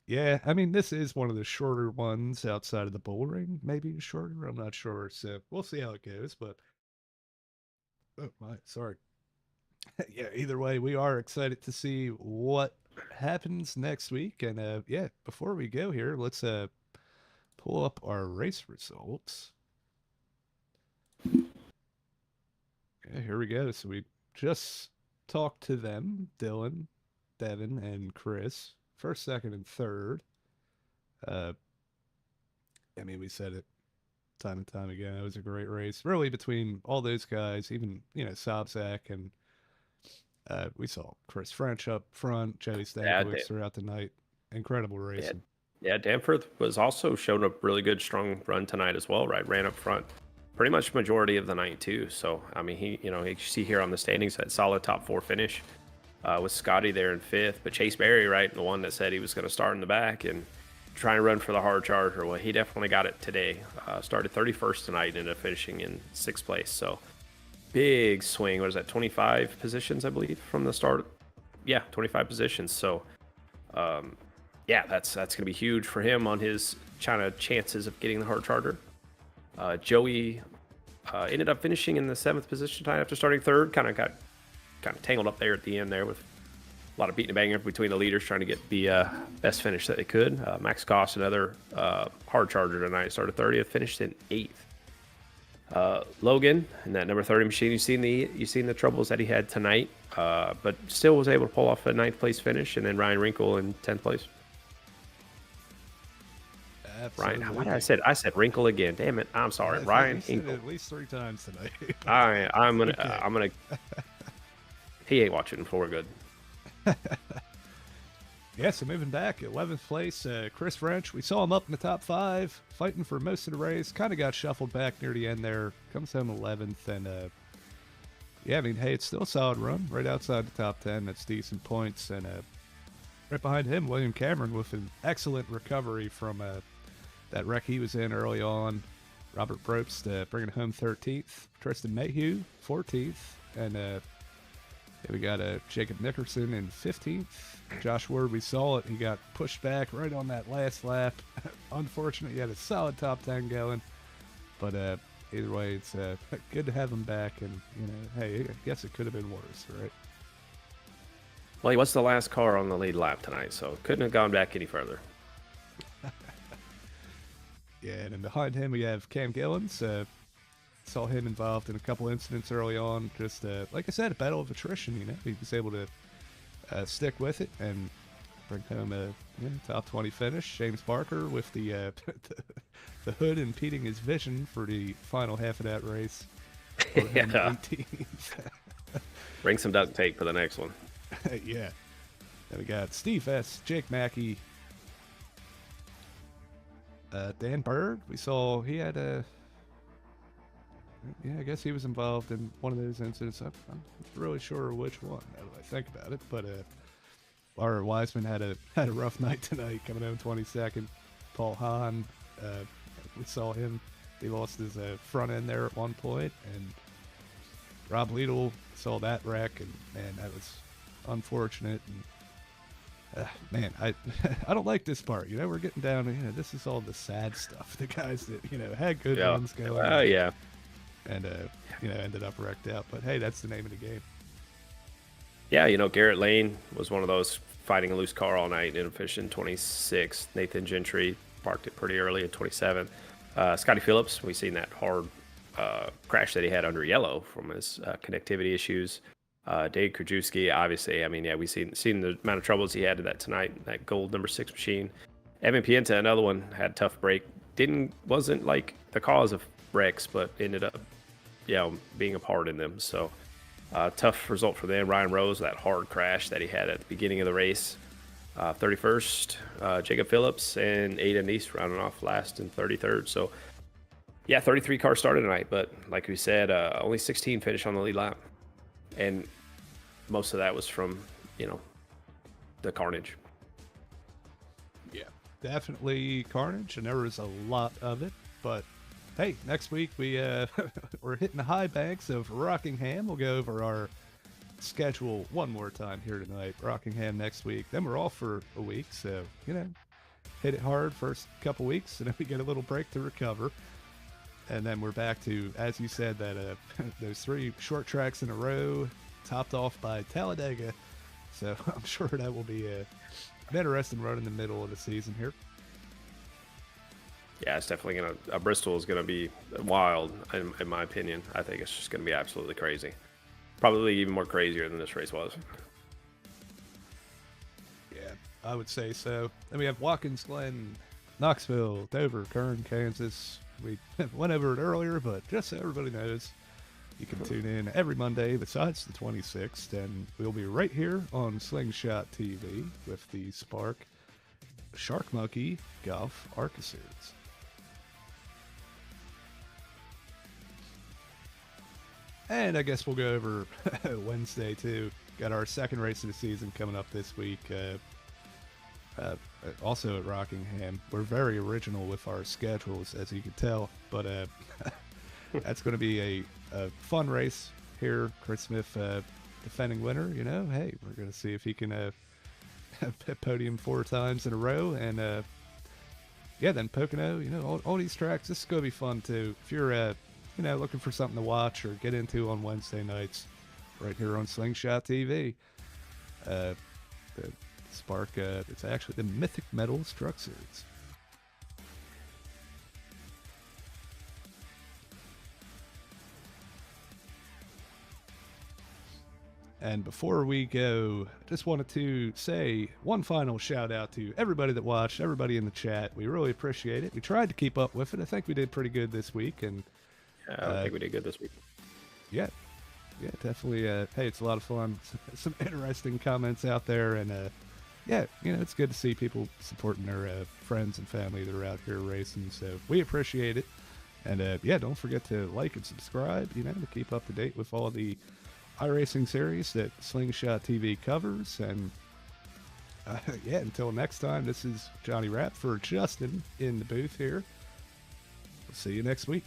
yeah, I mean, this is one of the shorter ones outside of the bull ring, maybe shorter. I'm not sure, so we'll see how it goes. But oh my, sorry. Yeah, either way, we are excited to see what happens next week. And yeah, before we go here, let's pull up our race results. Yeah, here we go. So we just talked to them, Dylan, Devin, and Chris, first, second, and third. I mean, we said it time and time again. It was a great race, really, between all those guys, even Sobzak, and we saw Chris French up front, Joey Stankiewicz throughout the night. Incredible racing. Yeah, Danforth was also showed a really good, strong run tonight as well, right? Ran up front pretty much majority of the night too. So, I mean, you see here on the standings, that solid top 4 finish with Scotty there in 5th. But Chase Berry, right, the one that said he was going to start in the back and try and run for the hard charger. Well, he definitely got it today. Started 31st tonight and ended up finishing in 6th place. So, big swing. What is that, 25 positions, I believe, from the start? Yeah, 25 positions. So, yeah, that's going to be huge for him on his chances of getting the hard charger. Joey ended up finishing in the 7th position tonight after starting 3rd. Kind of tangled up there at the end there with a lot of beating and banging between the leaders trying to get the best finish that they could. Max Koss, another hard charger tonight, started 30th, finished in 8th. Logan in that number 30 machine, you've seen the troubles that he had tonight, but still was able to pull off a 9th place finish. And then Ryan Wrinkle in 10th place. Absolutely. Ryan, what did I said Wrinkle again. Damn it. I'm sorry. Ryan Hinkle. At least 3 times tonight. I'm gonna he ain't watching before we're good. Yeah, so moving back, 11th place, Chris French. We saw him up in the top 5, fighting for most of the race. Kind of got shuffled back near the end there. Comes home 11th, and yeah, I mean, hey, it's still a solid run, right outside the top 10. That's decent points, and right behind him, William Cameron with an excellent recovery from that wreck he was in early on. Robert Probst bringing home 13th. Tristan Mayhew 14th, and we got Jacob Nickerson in 15th. Josh Ward, we saw it. He got pushed back right on that last lap. Unfortunately, he had a solid top 10 going. But either way, it's good to have him back. And, hey, I guess it could have been worse, right? Well, he was the last car on the lead lap tonight, so couldn't have gone back any further. Yeah, and then behind him we have Cam Gillens. Saw him involved in a couple incidents early on. Just like I said, a battle of attrition. He was able to stick with it and bring home a top 20 finish. James Barker with the the hood impeding his vision for the final half of that race. Yeah. Bring some duct tape for the next one. Yeah. Then we got Steve S., Jake Mackey, Dan Bird. We saw he had I guess he was involved in one of those incidents. I'm not really sure which one, now that I think about it. But our Wiseman had a rough night tonight, coming home 22nd. Paul Hahn, we saw him. He lost his front end there at one point, and Rob Liedl saw that wreck, and man, that was unfortunate. And man, I I don't like this part. You know, we're getting down. You know, this is all the sad stuff. The guys that had good runs going. Oh yeah. And ended up wrecked out. But hey, that's the name of the game. Yeah, Garrett Lane was one of those fighting a loose car all night in finish in 26th. Nathan Gentry parked it pretty early in 27th. Scotty Phillips, we've seen that hard crash that he had under yellow from his connectivity issues. Dave Krajewski, obviously, I mean, yeah, we've seen the amount of troubles he had to that tonight, that gold number 6 machine. Evan Pienta, another one, had a tough break. Wasn't like the cause of wrecks, but ended up, being a part in them. So tough result for them. Ryan Rose, that hard crash that he had at the beginning of the race. 31st, Jacob Phillips and Aiden East rounding off last and 33rd. So, yeah, 33 cars started tonight, but like we said, only 16 finished on the lead lap. And most of that was from, the carnage. Yeah, definitely carnage, and there was a lot of it. But hey, next week we're hitting the high banks of Rockingham. We'll go over our schedule one more time here tonight. Rockingham next week. Then we're off for a week, so hit it hard first couple weeks, and then we get a little break to recover. And then we're back to, as you said, that those 3 short tracks in a row, topped off by Talladega. So I'm sure that will be an interesting run in the middle of the season here. Yeah, it's definitely Bristol is gonna be wild, in my opinion. I think it's just gonna be absolutely crazy. Probably even more crazier than this race was. Yeah, I would say so. Then we have Watkins Glen, Knoxville, Dover, Kern, Kansas. We went over it earlier, but just so everybody knows, you can tune in every Monday besides the 26th, and we'll be right here on Slingshot TV with the Shark Monkey Golf ARCA Series. And I guess we'll go over Wednesday too. Got our second race of the season coming up this week. Also at Rockingham. We're very original with our schedules, as you can tell. But that's going to be a fun race here. Chris Smith, defending winner. Hey, we're going to see if he can podium 4 times in a row. And then Pocono. All these tracks. This is going to be fun too. If you're looking for something to watch or get into on Wednesday nights, right here on Slingshot TV. The Spark, it's actually the Mythic Metals Truck Series. And before we go, just wanted to say one final shout out to everybody that watched, everybody in the chat. We really appreciate it. We tried to keep up with it. I think we did pretty good this week, and I think we did good this week. Yeah, definitely. Hey, it's a lot of fun. Some interesting comments out there, and it's good to see people supporting their friends and family that are out here racing. So we appreciate it, and don't forget to like and subscribe. To keep up to date with all the iRacing series that Slingshot TV covers. And until next time, this is Johnny Rapp for Justin in the booth here. We'll see you next week.